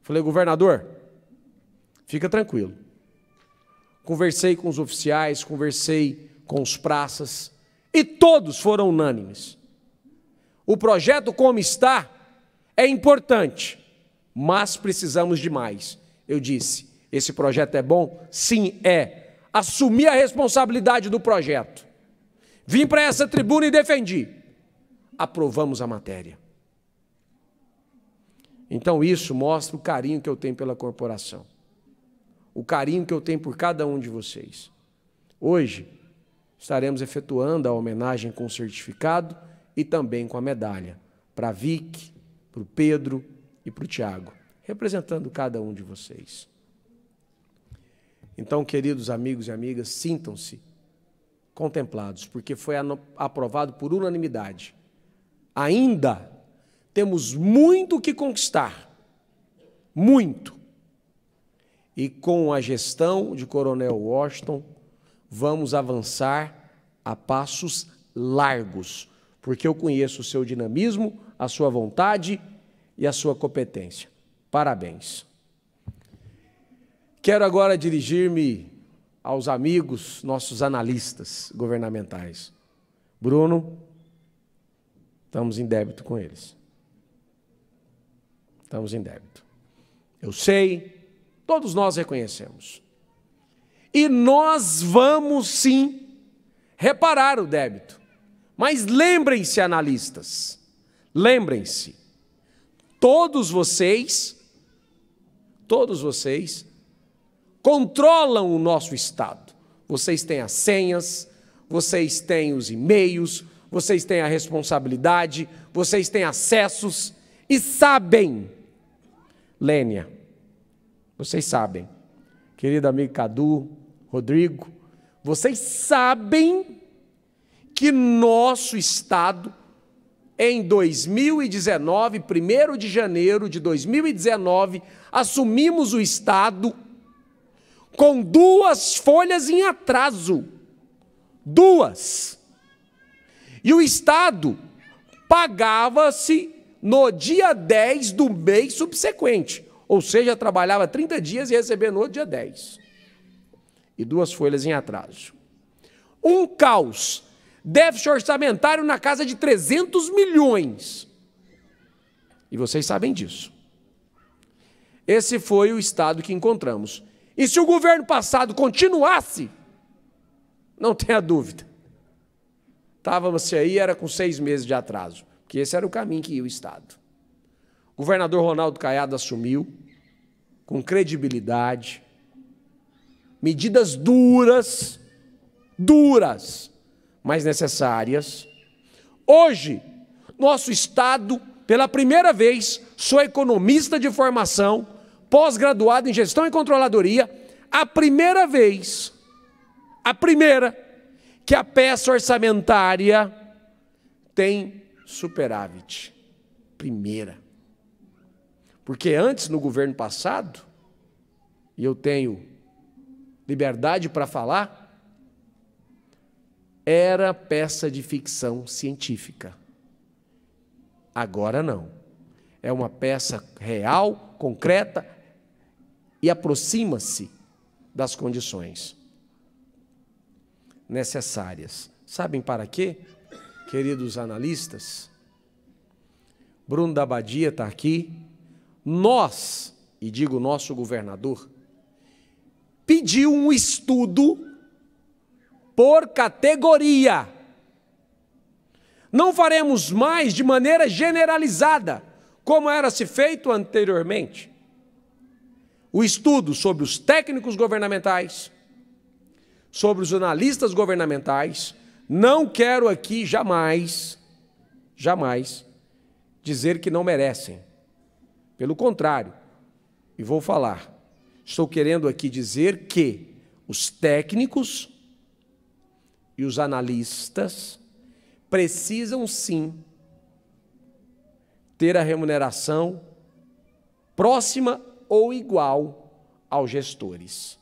Falei, governador, fica tranquilo. Conversei com os oficiais, conversei com os praças, e todos foram unânimes. O projeto como está é importante, mas precisamos de mais. Eu disse, esse projeto é bom? Sim, é. Assumi a responsabilidade do projeto. Vim para essa tribuna e defendi. Aprovamos a matéria. Então isso mostra o carinho que eu tenho pela corporação. O carinho que eu tenho por cada um de vocês. Hoje, estaremos efetuando a homenagem com o certificado e também com a medalha. Para a Vicky, para o Pedro e para o Tiago, representando cada um de vocês. Então, queridos amigos e amigas, sintam-se contemplados, porque foi aprovado por unanimidade. Ainda temos muito que conquistar, muito. E com a gestão de Coronel Washington, vamos avançar a passos largos, porque eu conheço o seu dinamismo, a sua vontade e a sua competência. Parabéns. Quero agora dirigir-me aos amigos, nossos analistas governamentais. Bruno, estamos em débito com eles. Estamos em débito. Eu sei, todos nós reconhecemos. E nós vamos, sim, reparar o débito. Mas lembrem-se, analistas, lembrem-se, todos vocês controlam o nosso Estado. Vocês têm as senhas, vocês têm os e-mails, vocês têm a responsabilidade, vocês têm acessos e sabem, Lênia, vocês sabem, querido amigo Cadu, Rodrigo, vocês sabem que nosso Estado, em 2019, 1º de janeiro de 2019, assumimos o Estado com 2 folhas em atraso. 2. E o Estado pagava-se no dia 10 do mês subsequente. Ou seja, trabalhava 30 dias e recebia no dia 10. E 2 folhas em atraso. Um caos. Déficit orçamentário na casa de 300 milhões. E vocês sabem disso. Esse foi o estado que encontramos. E se o governo passado continuasse, não tenha dúvida, estávamos aí, era com 6 meses de atraso, porque esse era o caminho que ia o Estado. O governador Ronaldo Caiado assumiu, com credibilidade, medidas duras, mas necessárias. Hoje, nosso Estado, pela primeira vez, sou economista de formação, pós-graduado em gestão e controladoria, a primeira vez, que a peça orçamentária tem superávit. Primeira. Porque antes, no governo passado, e eu tenho liberdade para falar, era peça de ficção científica. Agora não. É uma peça real, concreta e aproxima-se das condições necessárias. Sabem para quê, queridos analistas? Bruno da Badia está aqui. Nós, e digo nosso governador, pediu um estudo por categoria. Não faremos mais de maneira generalizada, como era se feito anteriormente. O estudo sobre os técnicos governamentais, sobre os analistas governamentais, não quero aqui jamais dizer que não merecem. Pelo contrário, e vou falar, estou querendo aqui dizer que os técnicos e os analistas precisam sim ter a remuneração próxima ou igual aos gestores.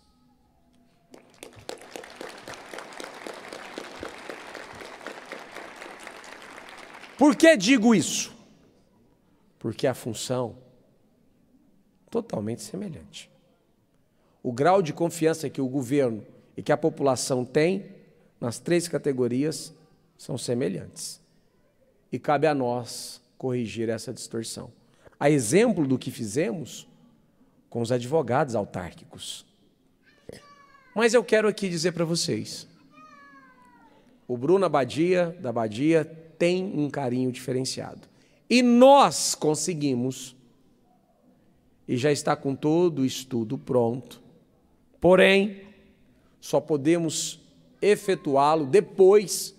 Por que digo isso? Porque a função é totalmente semelhante. O grau de confiança que o governo e que a população tem nas 3 categorias são semelhantes. E cabe a nós corrigir essa distorção. A exemplo do que fizemos com os advogados autárquicos. Mas eu quero aqui dizer para vocês, o Bruno Abadia, da Abadia, tem um carinho diferenciado. E nós conseguimos, e já está com todo o estudo pronto, porém, só podemos efetuá-lo depois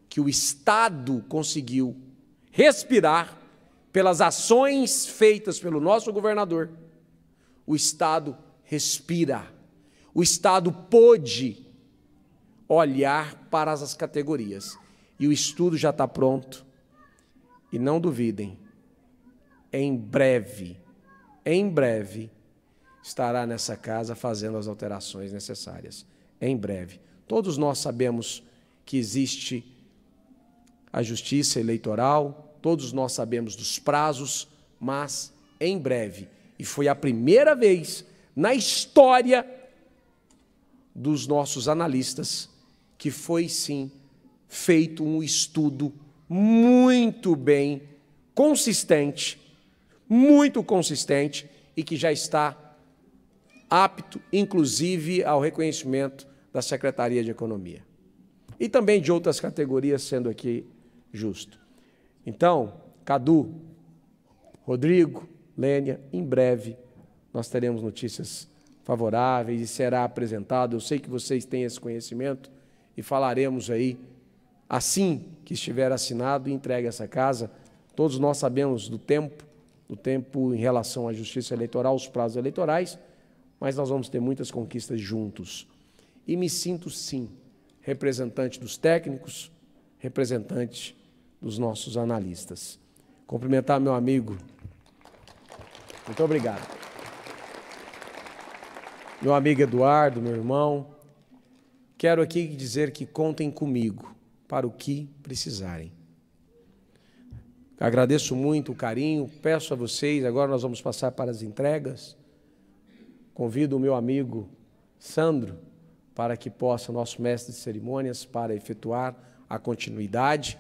que o Estado conseguiu respirar pelas ações feitas pelo nosso governador. O Estado respira. O Estado pôde olhar para as categorias. E o estudo já está pronto. E não duvidem, em breve, estará nessa casa fazendo as alterações necessárias. Em breve. Todos nós sabemos que existe a justiça eleitoral, todos nós sabemos dos prazos, mas em breve. E foi a primeira vez na história dos nossos analistas que foi, sim, feito um estudo muito bem consistente, muito consistente, e que já está apto, inclusive, ao reconhecimento da Secretaria de Economia. E também de outras categorias, sendo aqui justo. Então, Cadu, Rodrigo, Lênia, em breve nós teremos notícias favoráveis e será apresentado. Eu sei que vocês têm esse conhecimento e falaremos aí, assim que estiver assinado e entregue essa casa. Todos nós sabemos do tempo em relação à justiça eleitoral, os prazos eleitorais, mas nós vamos ter muitas conquistas juntos. E me sinto, sim, representante dos técnicos, representante dos nossos analistas. Cumprimentar meu amigo. Muito obrigado. Meu amigo Eduardo, meu irmão. Quero aqui dizer que contem comigo para o que precisarem. Agradeço muito o carinho, peço a vocês, agora nós vamos passar para as entregas. Convido o meu amigo Sandro para que possa, nosso mestre de cerimônias, para efetuar a continuidade.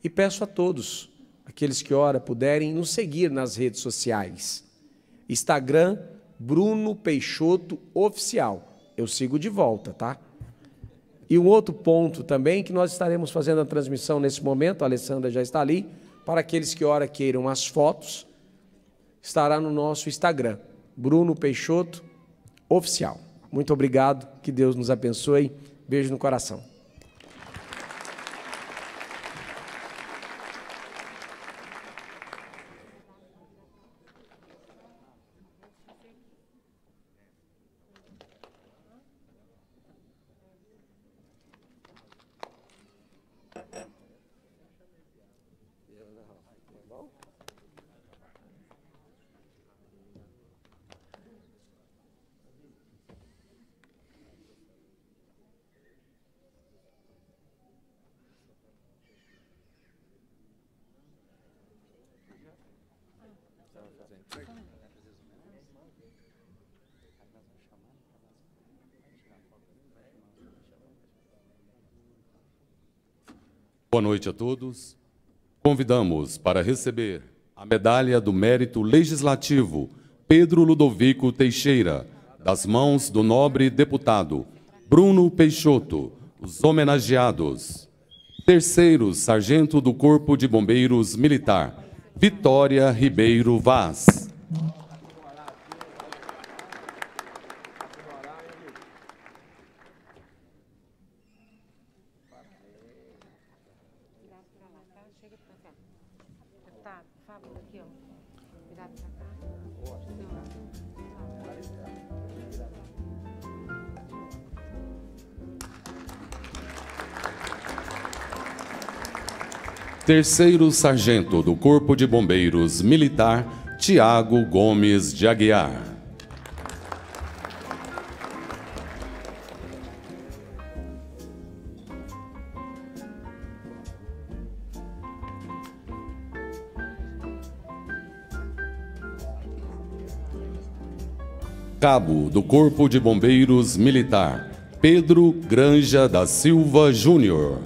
E peço a todos, aqueles que ora puderem, nos seguir nas redes sociais. Instagram, Bruno Peixoto Oficial. Eu sigo de volta, tá? E um outro ponto também, que nós estaremos fazendo a transmissão nesse momento, a Alessandra já está ali, para aqueles que ora queiram as fotos, estará no nosso Instagram, Bruno Peixoto Oficial. Muito obrigado, que Deus nos abençoe. Beijo no coração. Boa noite a todos. Convidamos para receber a Medalha do Mérito Legislativo Pedro Ludovico Teixeira, das mãos do nobre deputado Bruno Peixoto, os homenageados. Terceiro Sargento do Corpo de Bombeiros Militar, Vitória Ribeiro Vaz. Terceiro Sargento do Corpo de Bombeiros Militar, Tiago Gomes de Aguiar. Cabo do Corpo de Bombeiros Militar, Pedro Granja da Silva Júnior.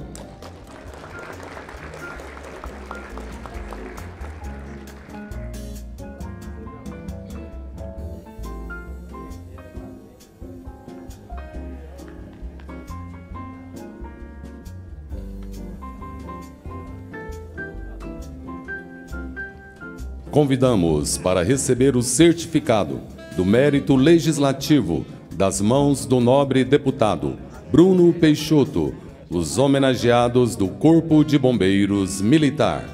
Convidamos para receber o certificado do mérito legislativo das mãos do nobre deputado Bruno Peixoto, os homenageados do Corpo de Bombeiros Militar.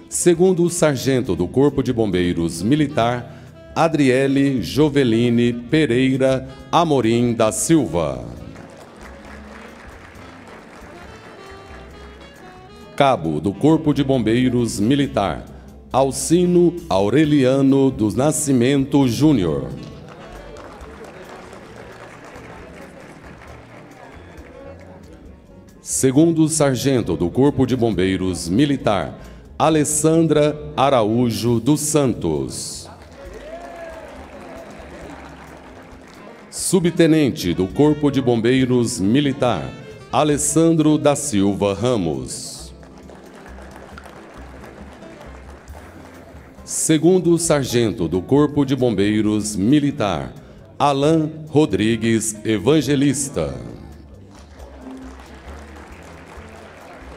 Segundo Sargento do Corpo de Bombeiros Militar, Adriele Joveline Pereira Amorim da Silva. Cabo do Corpo de Bombeiros Militar, Alcino Aureliano do Nascimento Júnior. Segundo Sargento do Corpo de Bombeiros Militar, Alessandra Araújo dos Santos. Subtenente do Corpo de Bombeiros Militar, Alessandro da Silva Ramos. Segundo Sargento do Corpo de Bombeiros Militar, Alain Rodrigues Evangelista.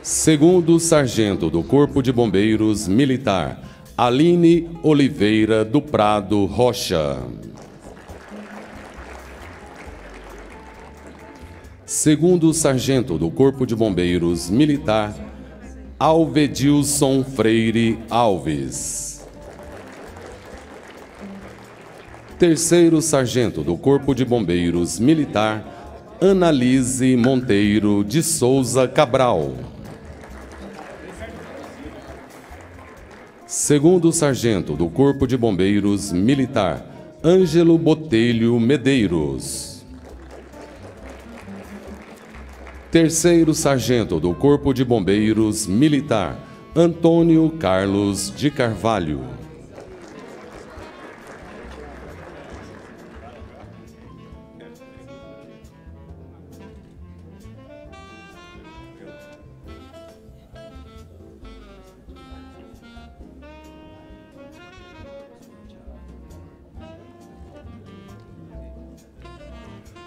Segundo Sargento do Corpo de Bombeiros Militar, Aline Oliveira do Prado Rocha. Segundo Sargento do Corpo de Bombeiros Militar, Alvedilson Freire Alves. Terceiro Sargento do Corpo de Bombeiros Militar, Analise Monteiro de Souza Cabral. Segundo Sargento do Corpo de Bombeiros Militar, Ângelo Botelho Medeiros. Terceiro Sargento do Corpo de Bombeiros Militar, Antônio Carlos de Carvalho.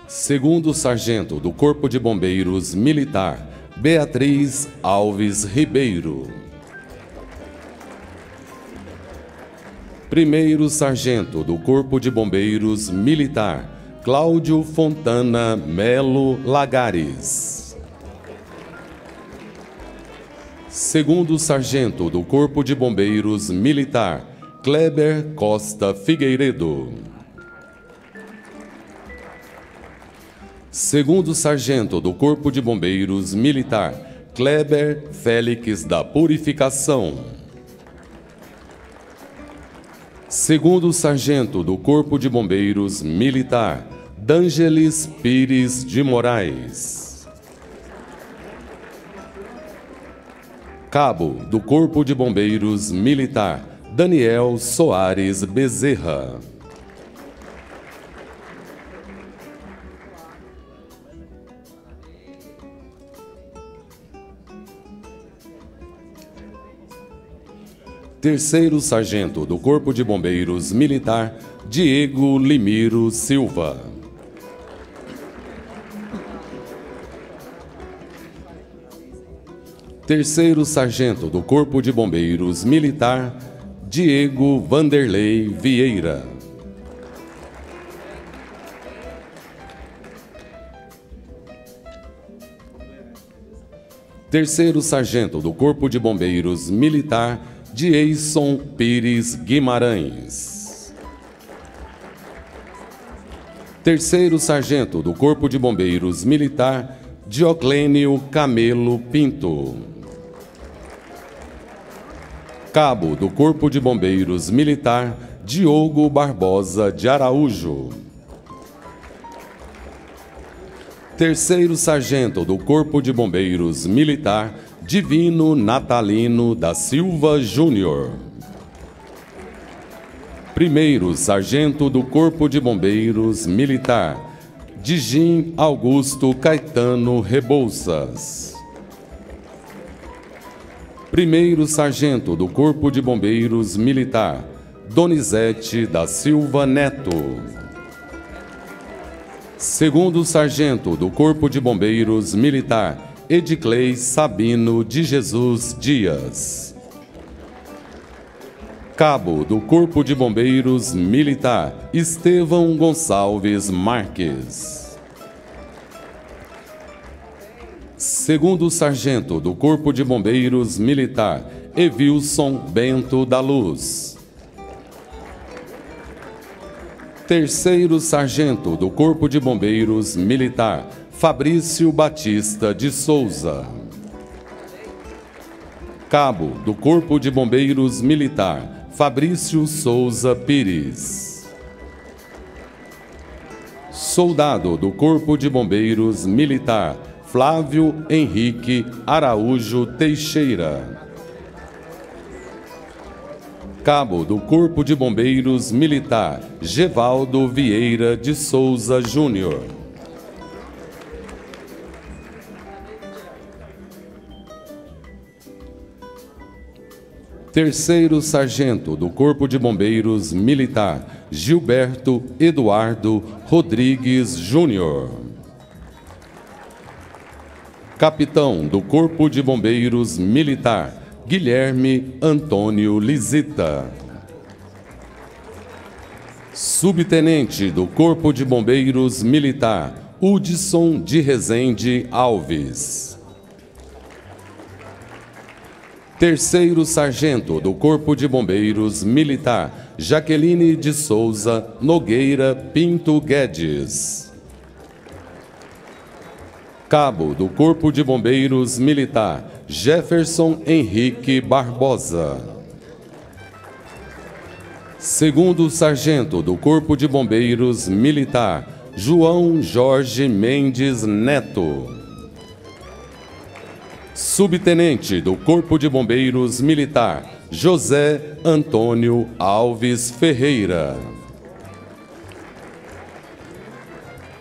Segundo Sargento do Corpo de Bombeiros Militar, Beatriz Alves Ribeiro. Primeiro Sargento do Corpo de Bombeiros Militar, Cláudio Fontana Melo Lagares. Segundo Sargento do Corpo de Bombeiros Militar, Kleber Costa Figueiredo. Segundo Sargento do Corpo de Bombeiros Militar, Kleber Félix da Purificação. Segundo Sargento do Corpo de Bombeiros Militar, D'Angelis Pires de Moraes. Cabo do Corpo de Bombeiros Militar, Daniel Soares Bezerra. Terceiro Sargento do Corpo de Bombeiros Militar, Diego Limiro Silva. Terceiro Sargento do Corpo de Bombeiros Militar, Diego Vanderlei Vieira. Terceiro Sargento do Corpo de Bombeiros Militar, Dieison Pires Guimarães. Terceiro Sargento do Corpo de Bombeiros Militar, Dioclênio Camelo Pinto. Cabo do Corpo de Bombeiros Militar, Diogo Barbosa de Araújo. Terceiro Sargento do Corpo de Bombeiros Militar, Divino Natalino da Silva Júnior. Primeiro Sargento do Corpo de Bombeiros Militar, Digim Augusto Caetano Rebouças. Primeiro Sargento do Corpo de Bombeiros Militar, Donizete da Silva Neto. Segundo Sargento do Corpo de Bombeiros Militar, Ediclei Sabino de Jesus Dias. Cabo do Corpo de Bombeiros Militar, Estevão Gonçalves Marques. Segundo Sargento do Corpo de Bombeiros Militar, Evilson Bento da Luz. Terceiro Sargento do Corpo de Bombeiros Militar, Fabrício Batista de Souza. Cabo do Corpo de Bombeiros Militar, Fabrício Souza Pires. Soldado do Corpo de Bombeiros Militar, Flávio Henrique Araújo Teixeira. Cabo do Corpo de Bombeiros Militar, Gevaldo Vieira de Souza Júnior. Terceiro Sargento do Corpo de Bombeiros Militar, Gilberto Eduardo Rodrigues Júnior. Capitão do Corpo de Bombeiros Militar, Guilherme Antônio Lisita. Subtenente do Corpo de Bombeiros Militar, Hudson de Rezende Alves. Terceiro Sargento do Corpo de Bombeiros Militar, Jaqueline de Souza Nogueira Pinto Guedes. Cabo do Corpo de Bombeiros Militar, Jefferson Henrique Barbosa. Segundo Sargento do Corpo de Bombeiros Militar, João Jorge Mendes Neto. Subtenente do Corpo de Bombeiros Militar, José Antônio Alves Ferreira.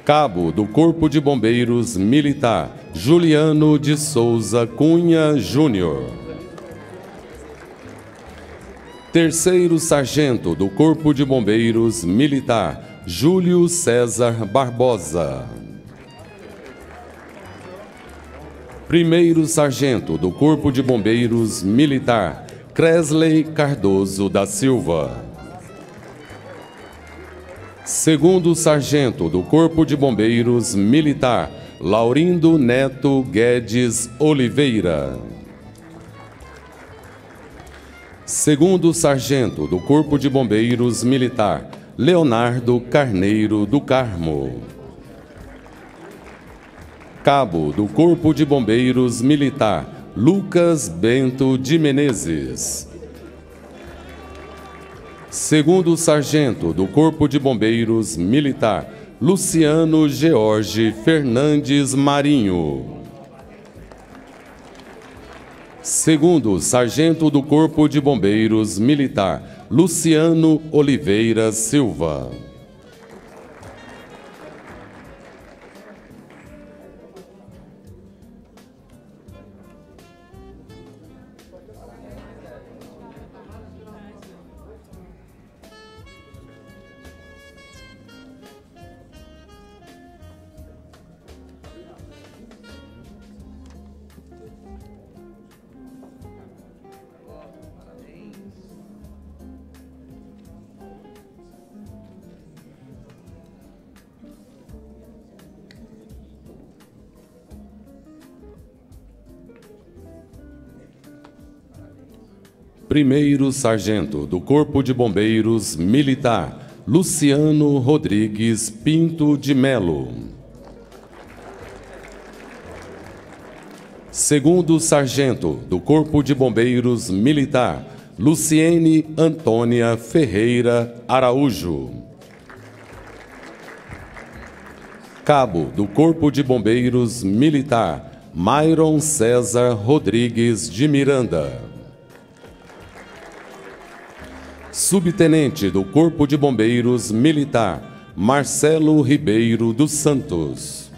Cabo do Corpo de Bombeiros Militar, Juliano de Souza Cunha Júnior. Terceiro Sargento do Corpo de Bombeiros Militar, Júlio César Barbosa. Primeiro Sargento do Corpo de Bombeiros Militar, Cresley Cardoso da Silva. Segundo Sargento do Corpo de Bombeiros Militar, Laurindo Neto Guedes Oliveira. Segundo Sargento do Corpo de Bombeiros Militar, Leonardo Carneiro do Carmo. Cabo do Corpo de Bombeiros Militar, Lucas Bento de Menezes. Segundo Sargento do Corpo de Bombeiros Militar, Luciano George Fernandes Marinho. Segundo Sargento do Corpo de Bombeiros Militar, Luciano Oliveira Silva. Primeiro Sargento do Corpo de Bombeiros Militar, Luciano Rodrigues Pinto de Melo. Segundo Sargento do Corpo de Bombeiros Militar, Luciene Antônia Ferreira Araújo. Cabo do Corpo de Bombeiros Militar, Myron César Rodrigues de Miranda. Subtenente do Corpo de Bombeiros Militar, Marcelo Ribeiro dos Santos.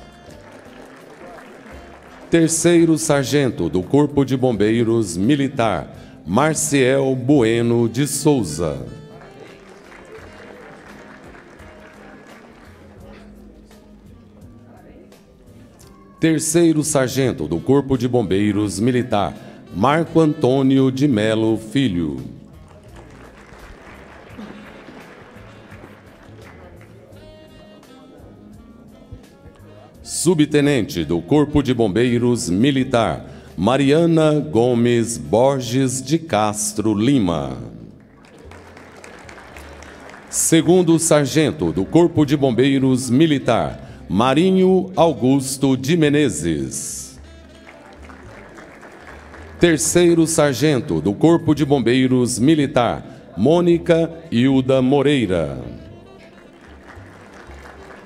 Terceiro Sargento do Corpo de Bombeiros Militar, Marciel Bueno de Souza. Terceiro Sargento do Corpo de Bombeiros Militar, Marco Antônio de Melo Filho. Subtenente do Corpo de Bombeiros Militar, Mariana Gomes Borges de Castro Lima. Segundo Sargento do Corpo de Bombeiros Militar, Marinho Augusto de Menezes. Terceiro Sargento do Corpo de Bombeiros Militar, Mônica Hilda Moreira.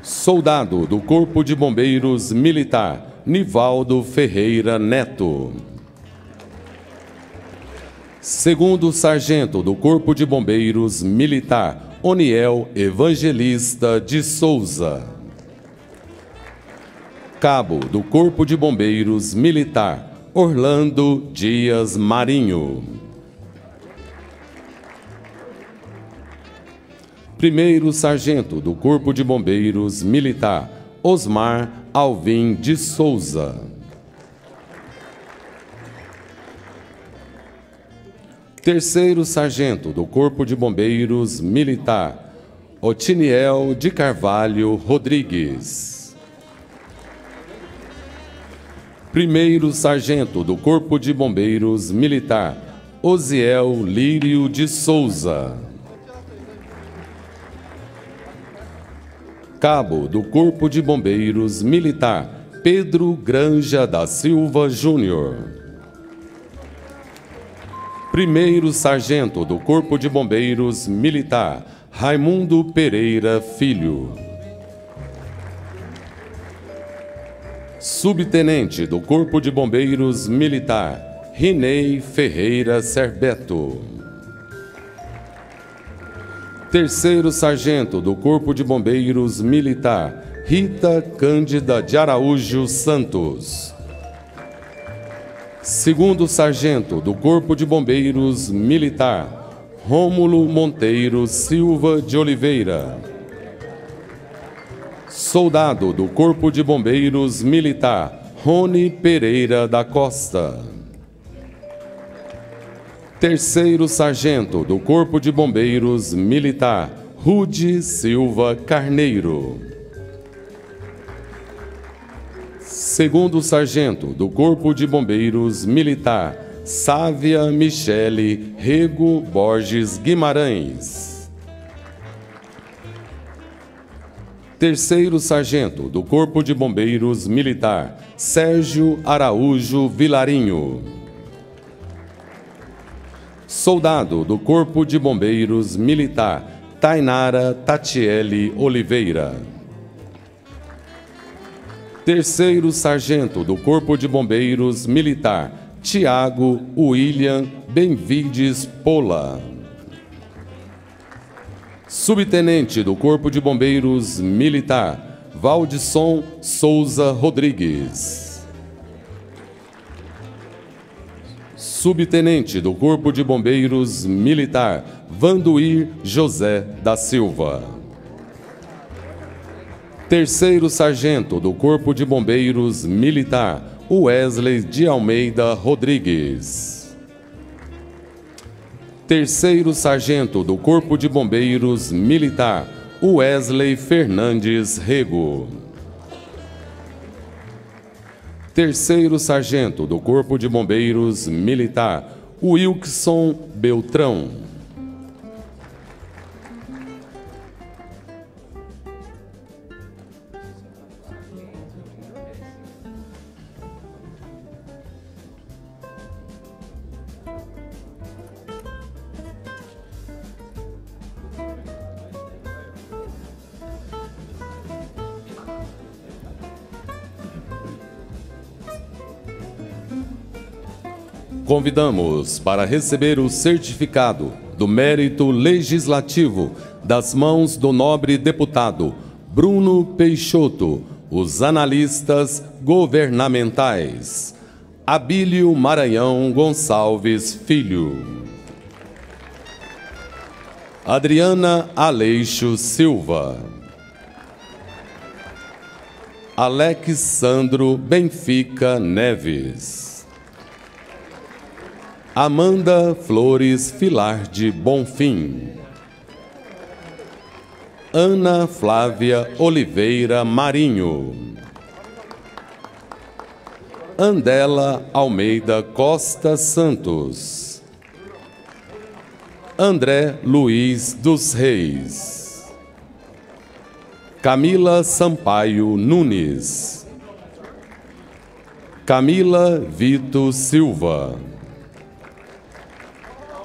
Soldado do Corpo de Bombeiros Militar, Nivaldo Ferreira Neto. Segundo Sargento do Corpo de Bombeiros Militar, Oniel Evangelista de Souza. Cabo do Corpo de Bombeiros Militar, Orlando Dias Marinho. Primeiro Sargento do Corpo de Bombeiros Militar, Osmar Alvim de Souza. Terceiro Sargento do Corpo de Bombeiros Militar, Otiniel de Carvalho Rodrigues. Primeiro Sargento do Corpo de Bombeiros Militar, Osiel Lírio de Souza. Cabo do Corpo de Bombeiros Militar, Pedro Granja da Silva Júnior. Primeiro Sargento do Corpo de Bombeiros Militar, Raimundo Pereira Filho. Subtenente do Corpo de Bombeiros Militar, Rinei Ferreira Serbeto. Terceiro Sargento do Corpo de Bombeiros Militar, Rita Cândida de Araújo Santos. Segundo Sargento do Corpo de Bombeiros Militar, Rômulo Monteiro Silva de Oliveira. Soldado do Corpo de Bombeiros Militar, Rony Pereira da Costa. Terceiro Sargento do Corpo de Bombeiros Militar, Rude Silva Carneiro. Segundo Sargento do Corpo de Bombeiros Militar, Sávia Michele Rego Borges Guimarães. Terceiro Sargento do Corpo de Bombeiros Militar, Sérgio Araújo Vilarinho. Soldado do Corpo de Bombeiros Militar, Tainara Tatiele Oliveira. Terceiro Sargento do Corpo de Bombeiros Militar, Tiago William Benvides Pola. Subtenente do Corpo de Bombeiros Militar, Valdisson Souza Rodrigues. Subtenente do Corpo de Bombeiros Militar, Vanduir José da Silva. Terceiro Sargento do Corpo de Bombeiros Militar, Wesley de Almeida Rodrigues. Terceiro Sargento do Corpo de Bombeiros Militar, Wesley Fernandes Rego. Terceiro Sargento do Corpo de Bombeiros Militar, Wilkson Beltrão. Convidamos para receber o certificado do mérito legislativo das mãos do nobre deputado Bruno Peixoto, os analistas governamentais. Abílio Maranhão Gonçalves Filho. Adriana Aleixo Silva. Alexandro Benfica Neves. Amanda Flores Filarde Bonfim. Ana Flávia Oliveira Marinho. Andela Almeida Costa Santos. André Luiz dos Reis. Camila Sampaio Nunes. Camila Vito Silva.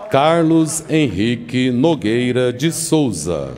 Carlos Henrique Nogueira de Souza.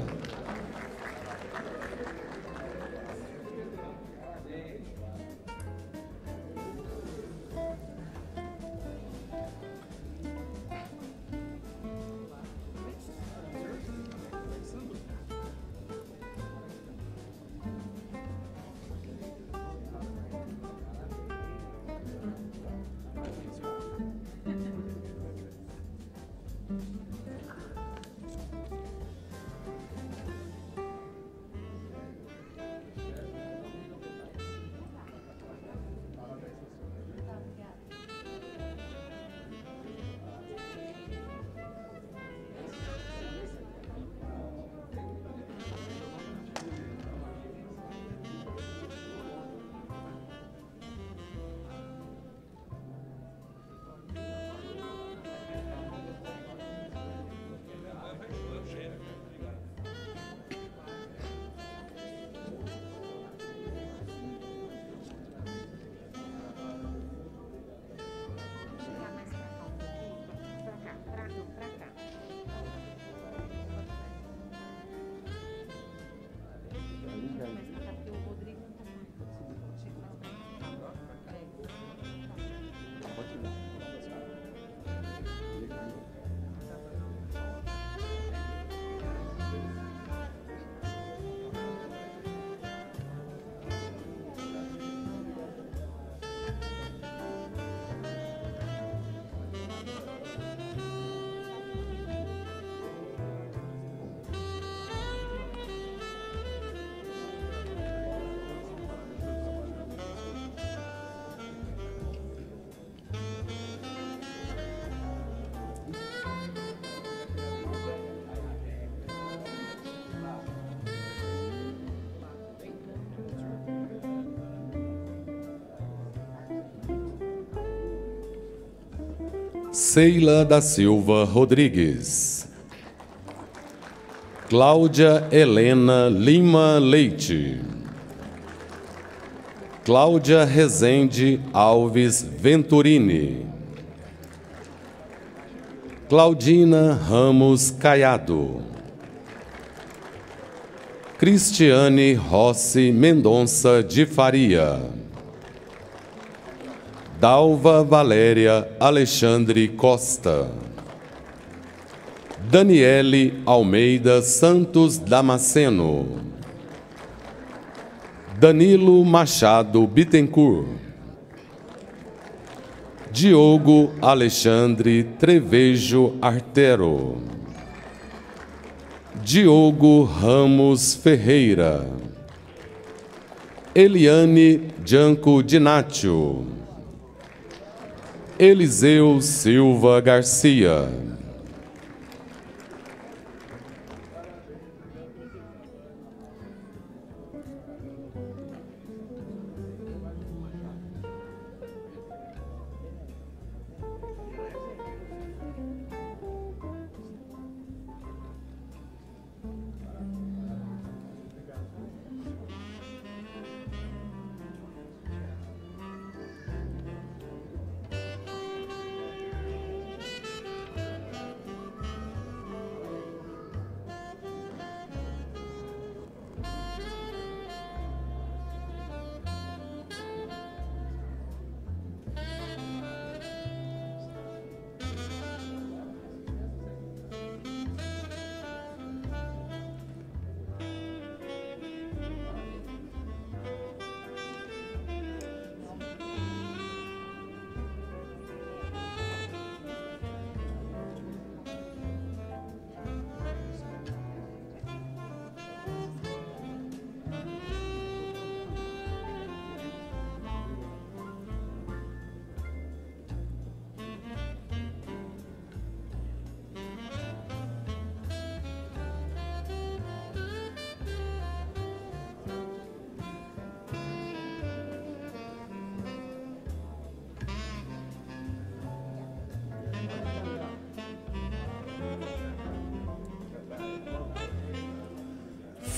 Ceila da Silva Rodrigues. Cláudia Helena Lima Leite. Cláudia Rezende Alves Venturini. Claudina Ramos Caiado. Cristiane Rossi Mendonça de Faria. Dalva Valéria Alexandre Costa. Daniele Almeida Santos Damasceno. Danilo Machado Bittencourt. Diogo Alexandre Trevejo Artero. Diogo Ramos Ferreira. Eliane Janco Dinátio. Eliseu Silva Garcia.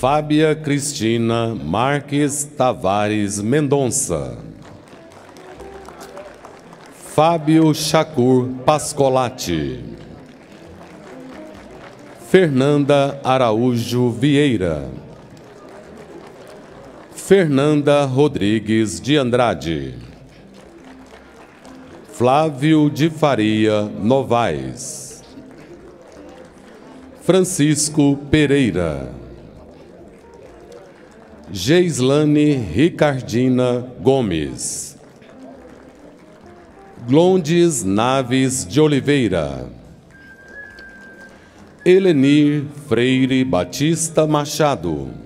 Fábia Cristina Marques Tavares Mendonça. Fábio Chacur Pascolati. Fernanda Araújo Vieira. Fernanda Rodrigues de Andrade. Flávio de Faria Novaes. Francisco Pereira. Geislane Ricardina Gomes. Glondes Naves de Oliveira. Helenir Freire Batista Machado.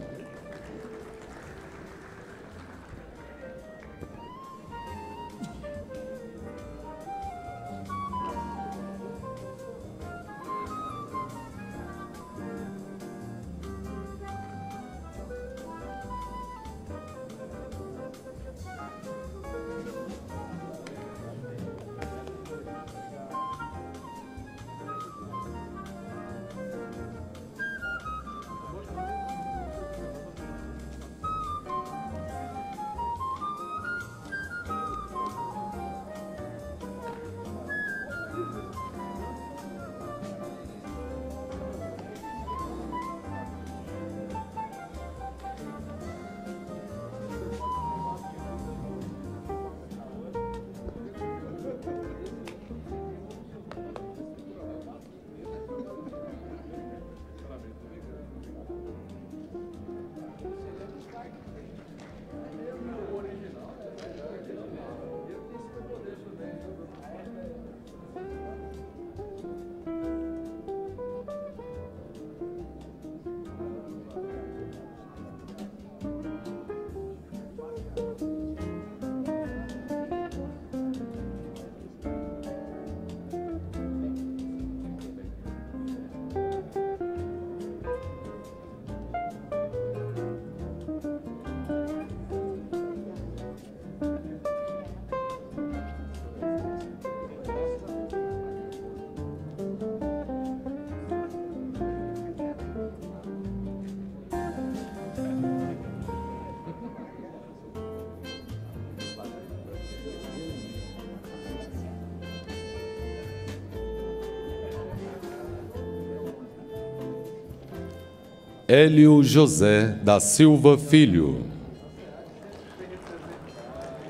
Hélio José da Silva Filho.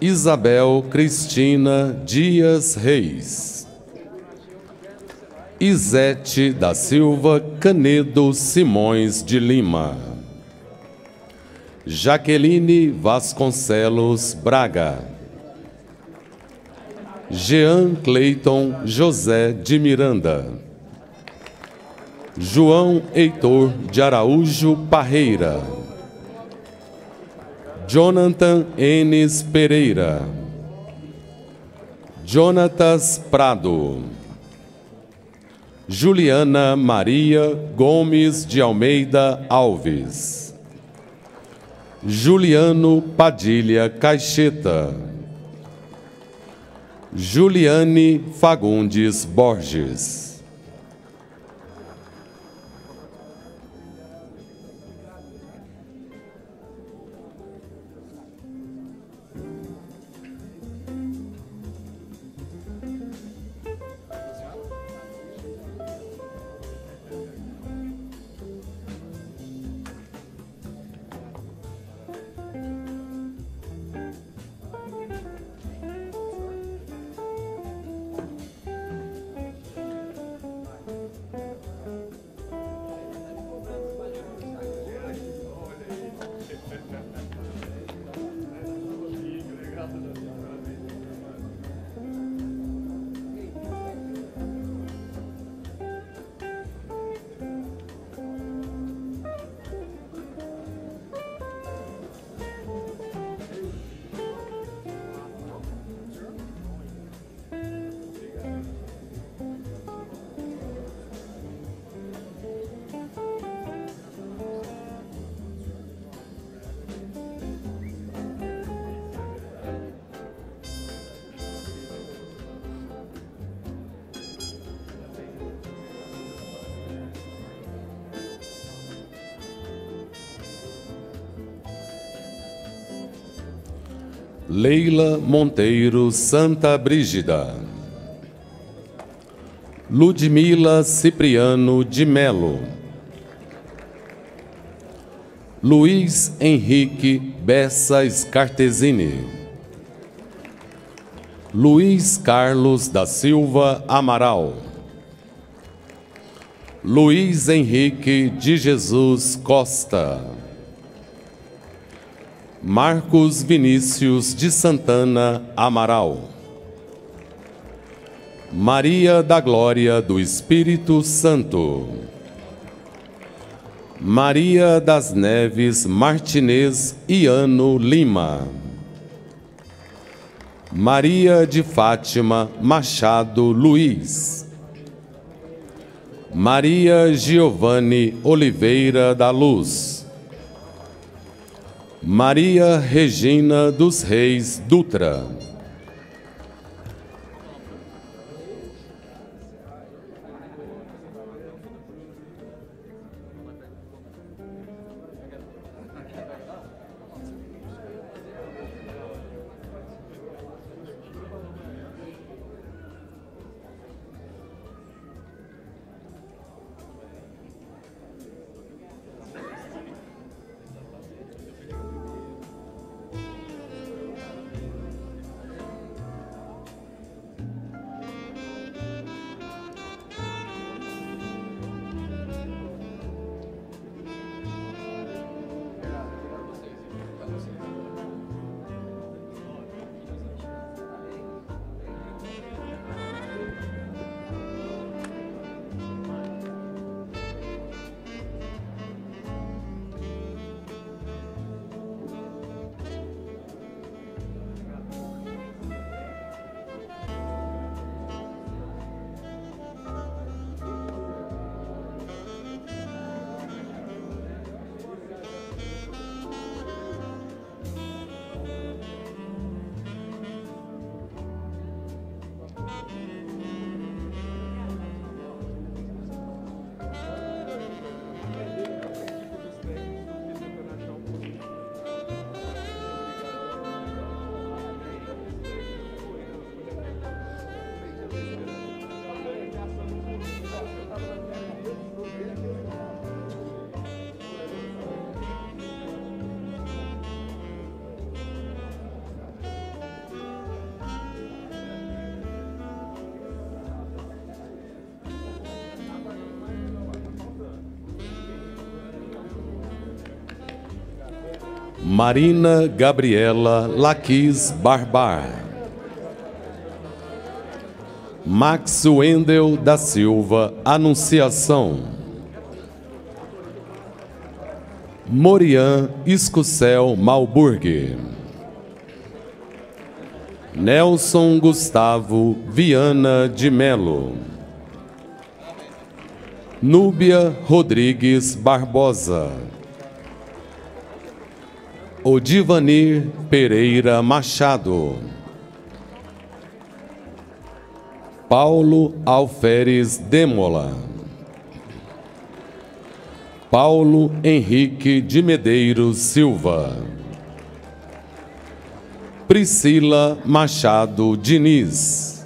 Isabel Cristina Dias Reis. Izete da Silva Canedo Simões de Lima. Jaqueline Vasconcelos Braga. Jean Cleiton José de Miranda. João Heitor de Araújo Parreira. Jonathan Enes Pereira. Jonatas Prado. Juliana Maria Gomes de Almeida Alves. Juliano Padilha Caixeta. Juliane Fagundes Borges. Leila Monteiro Santa Brígida. Ludmila Cipriano de Melo. Luiz Henrique Bessa Scartesini. Luiz Carlos da Silva Amaral. Luiz Henrique de Jesus Costa. Marcos Vinícius de Santana Amaral. Maria da Glória do Espírito Santo. Maria das Neves Martinez Iano Lima. Maria de Fátima Machado Luiz. Maria Giovane Oliveira da Luz. Maria Regina dos Reis Dutra. Marina Gabriela Laquis Barbar. Max Wendel da Silva Anunciação. Morian Escucel Malburg. Nelson Gustavo Viana de Melo. Núbia Rodrigues Barbosa. Odivanir Pereira Machado. Paulo Alferes Demola. Paulo Henrique de Medeiros Silva. Priscila Machado Diniz.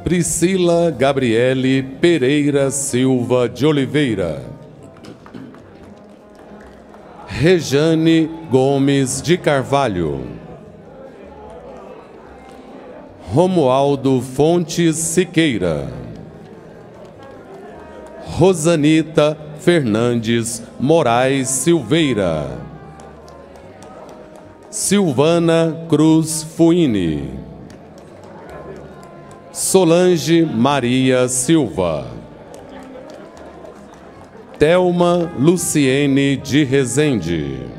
Priscila Gabriele Pereira Silva de Oliveira. Rejane Gomes de Carvalho. Romualdo Fontes Siqueira. Rosanita Fernandes Moraes Silveira. Silvana Cruz Fuini. Solange Maria Silva. Thelma Luciene de Rezende.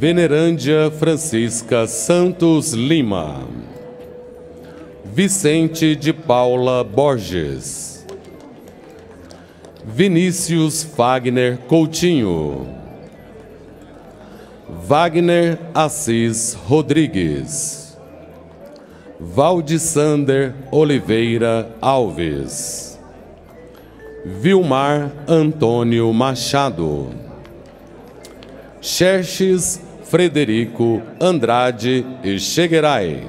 Venerândia Francisca Santos Lima. Vicente de Paula Borges. Vinícius Fagner Coutinho. Wagner Assis Rodrigues. Valdisander Oliveira Alves. Vilmar Antônio Machado. Xerxes Frederico Andrade Echeguerai.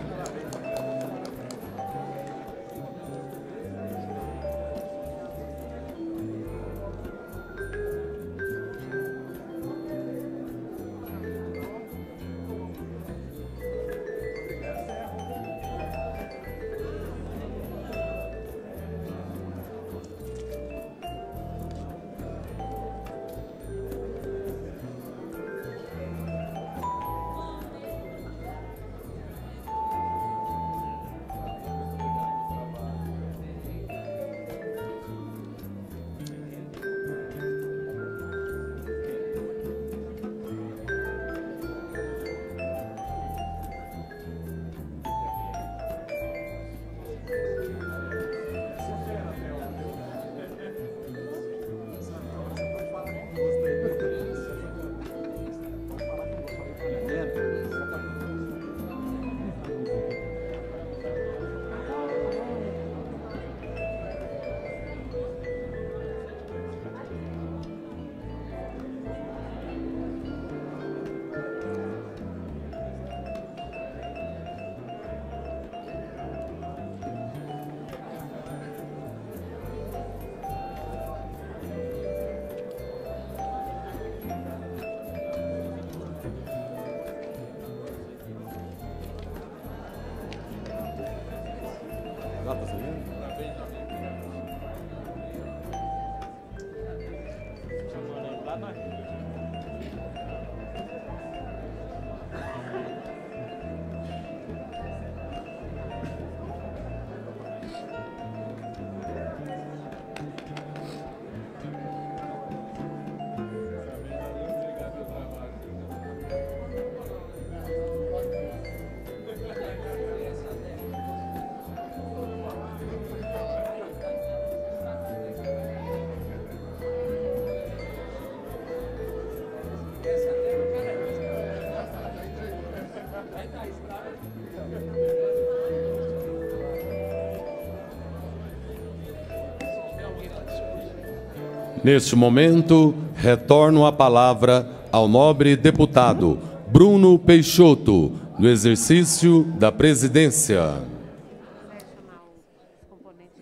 Neste momento, retorno a palavra ao nobre deputado Bruno Peixoto, no exercício da presidência.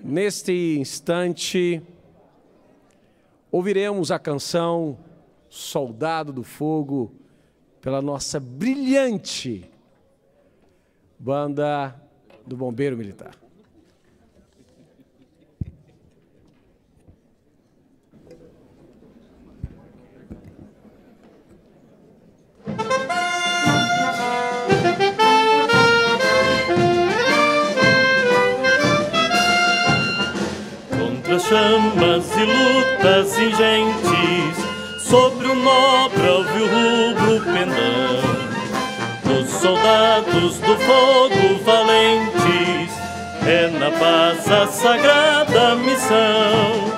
Neste instante, ouviremos a canção soldado do fogo, pela nossa brilhante banda do Bombeiro Militar. Contra chamas e lutas ingentes, sobre o nobre alvo rubro pendão, dos soldados do fogo valentes, é na paz a sagrada missão.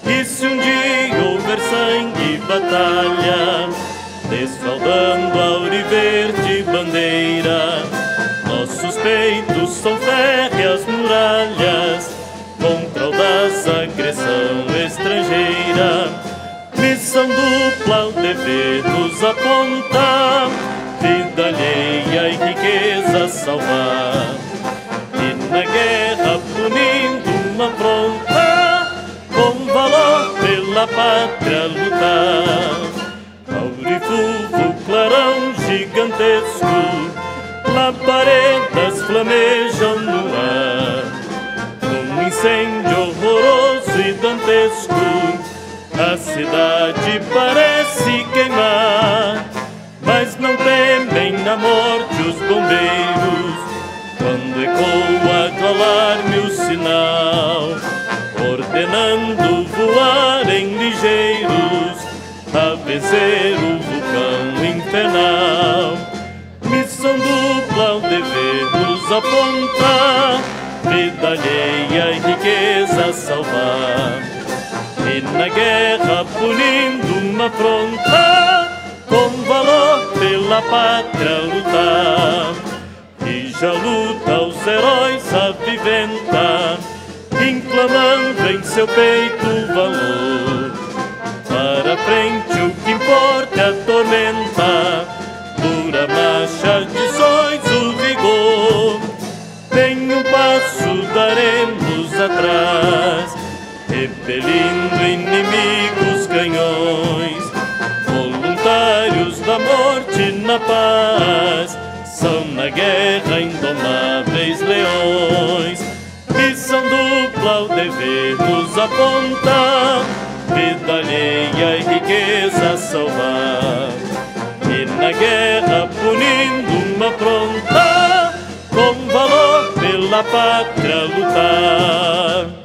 E se um dia houver sangue e batalha, desfaldando a auriverde bandeira, nossos peitos são férreas muralhas contra a audaz agressão estrangeira. Missão dupla o dever nos aponta, vida alheia e riqueza salvar. E na guerra punindo uma afronta, com valor pela pátria lutar. Aurifulvo clarão gigantesco, labaredas flamejam no ar. Num incêndio horroroso e dantesco, a cidade parece queimar. Mas não temem na morte os bombeiros, quando ecoa do alarme o sinal, ordenando voarem ligeiros a vencer o vulcão infernal. Missão dupla o dever nos aponta, vida alheia e riqueza salvar. E na guerra punindo uma afronta, com valor pela pátria lutar. E já luta os heróis aviventa, inclamando em seu peito o valor. Para frente o que importa é a tormenta, dura marcha de sonhos o vigor. Nenhum passo daremos atrás, repelindo inimigos canhões. Voluntários da morte na paz, são na guerra indomáveis leões. Missão dupla o dever nos aponta, vida alheia e riqueza salvar. E na guerra punindo uma afronta, com valor pela pátria lutar.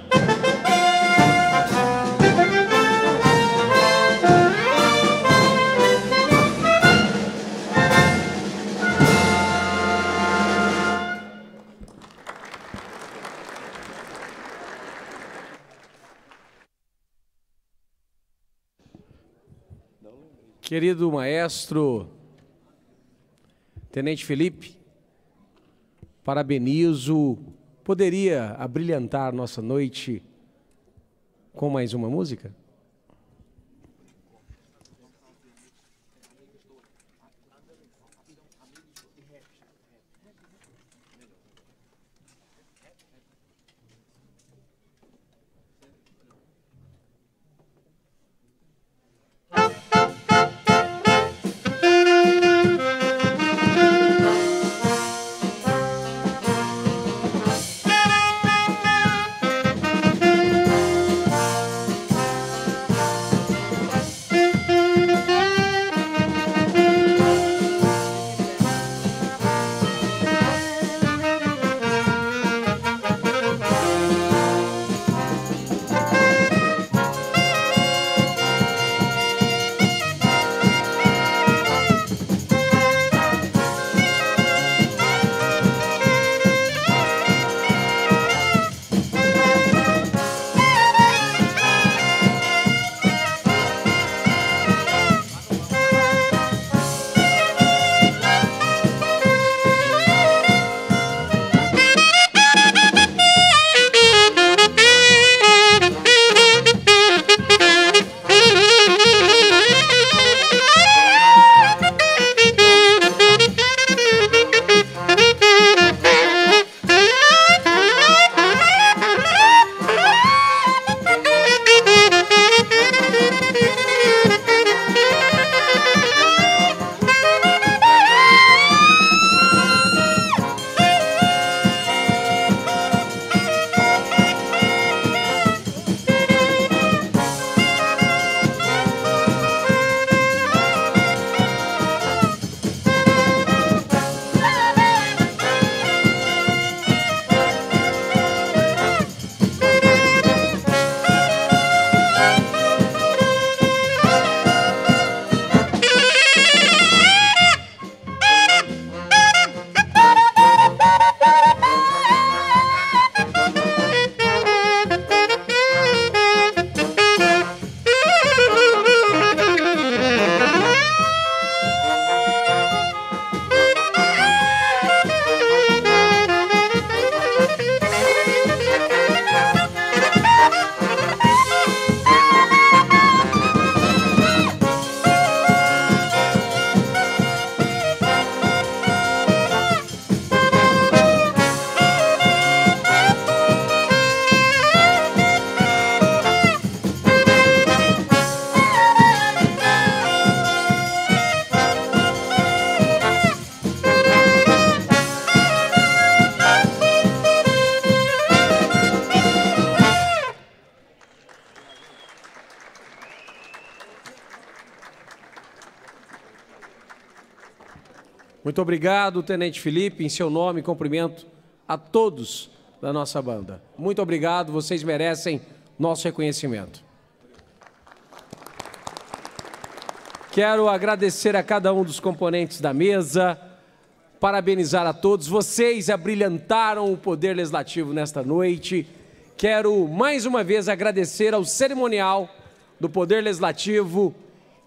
Querido maestro, Tenente Felipe, parabenizo. Poderia abrilhantar nossa noite com mais uma música? Muito obrigado, Tenente Felipe. Em seu nome, cumprimento a todos da nossa banda. Muito obrigado, vocês merecem nosso reconhecimento. Quero agradecer a cada um dos componentes da mesa, parabenizar a todos. Vocês abrilhantaram o Poder Legislativo nesta noite. Quero, mais uma vez, agradecer ao cerimonial do Poder Legislativo,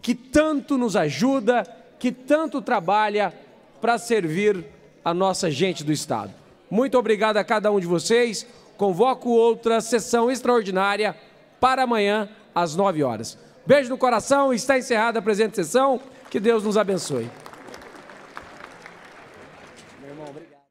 que tanto nos ajuda, que tanto trabalha para servir a nossa gente do Estado. Muito obrigado a cada um de vocês. Convoco outra sessão extraordinária para amanhã, às 9 horas. Beijo no coração, está encerrada a presente sessão. Que Deus nos abençoe. Meu irmão, obrigado.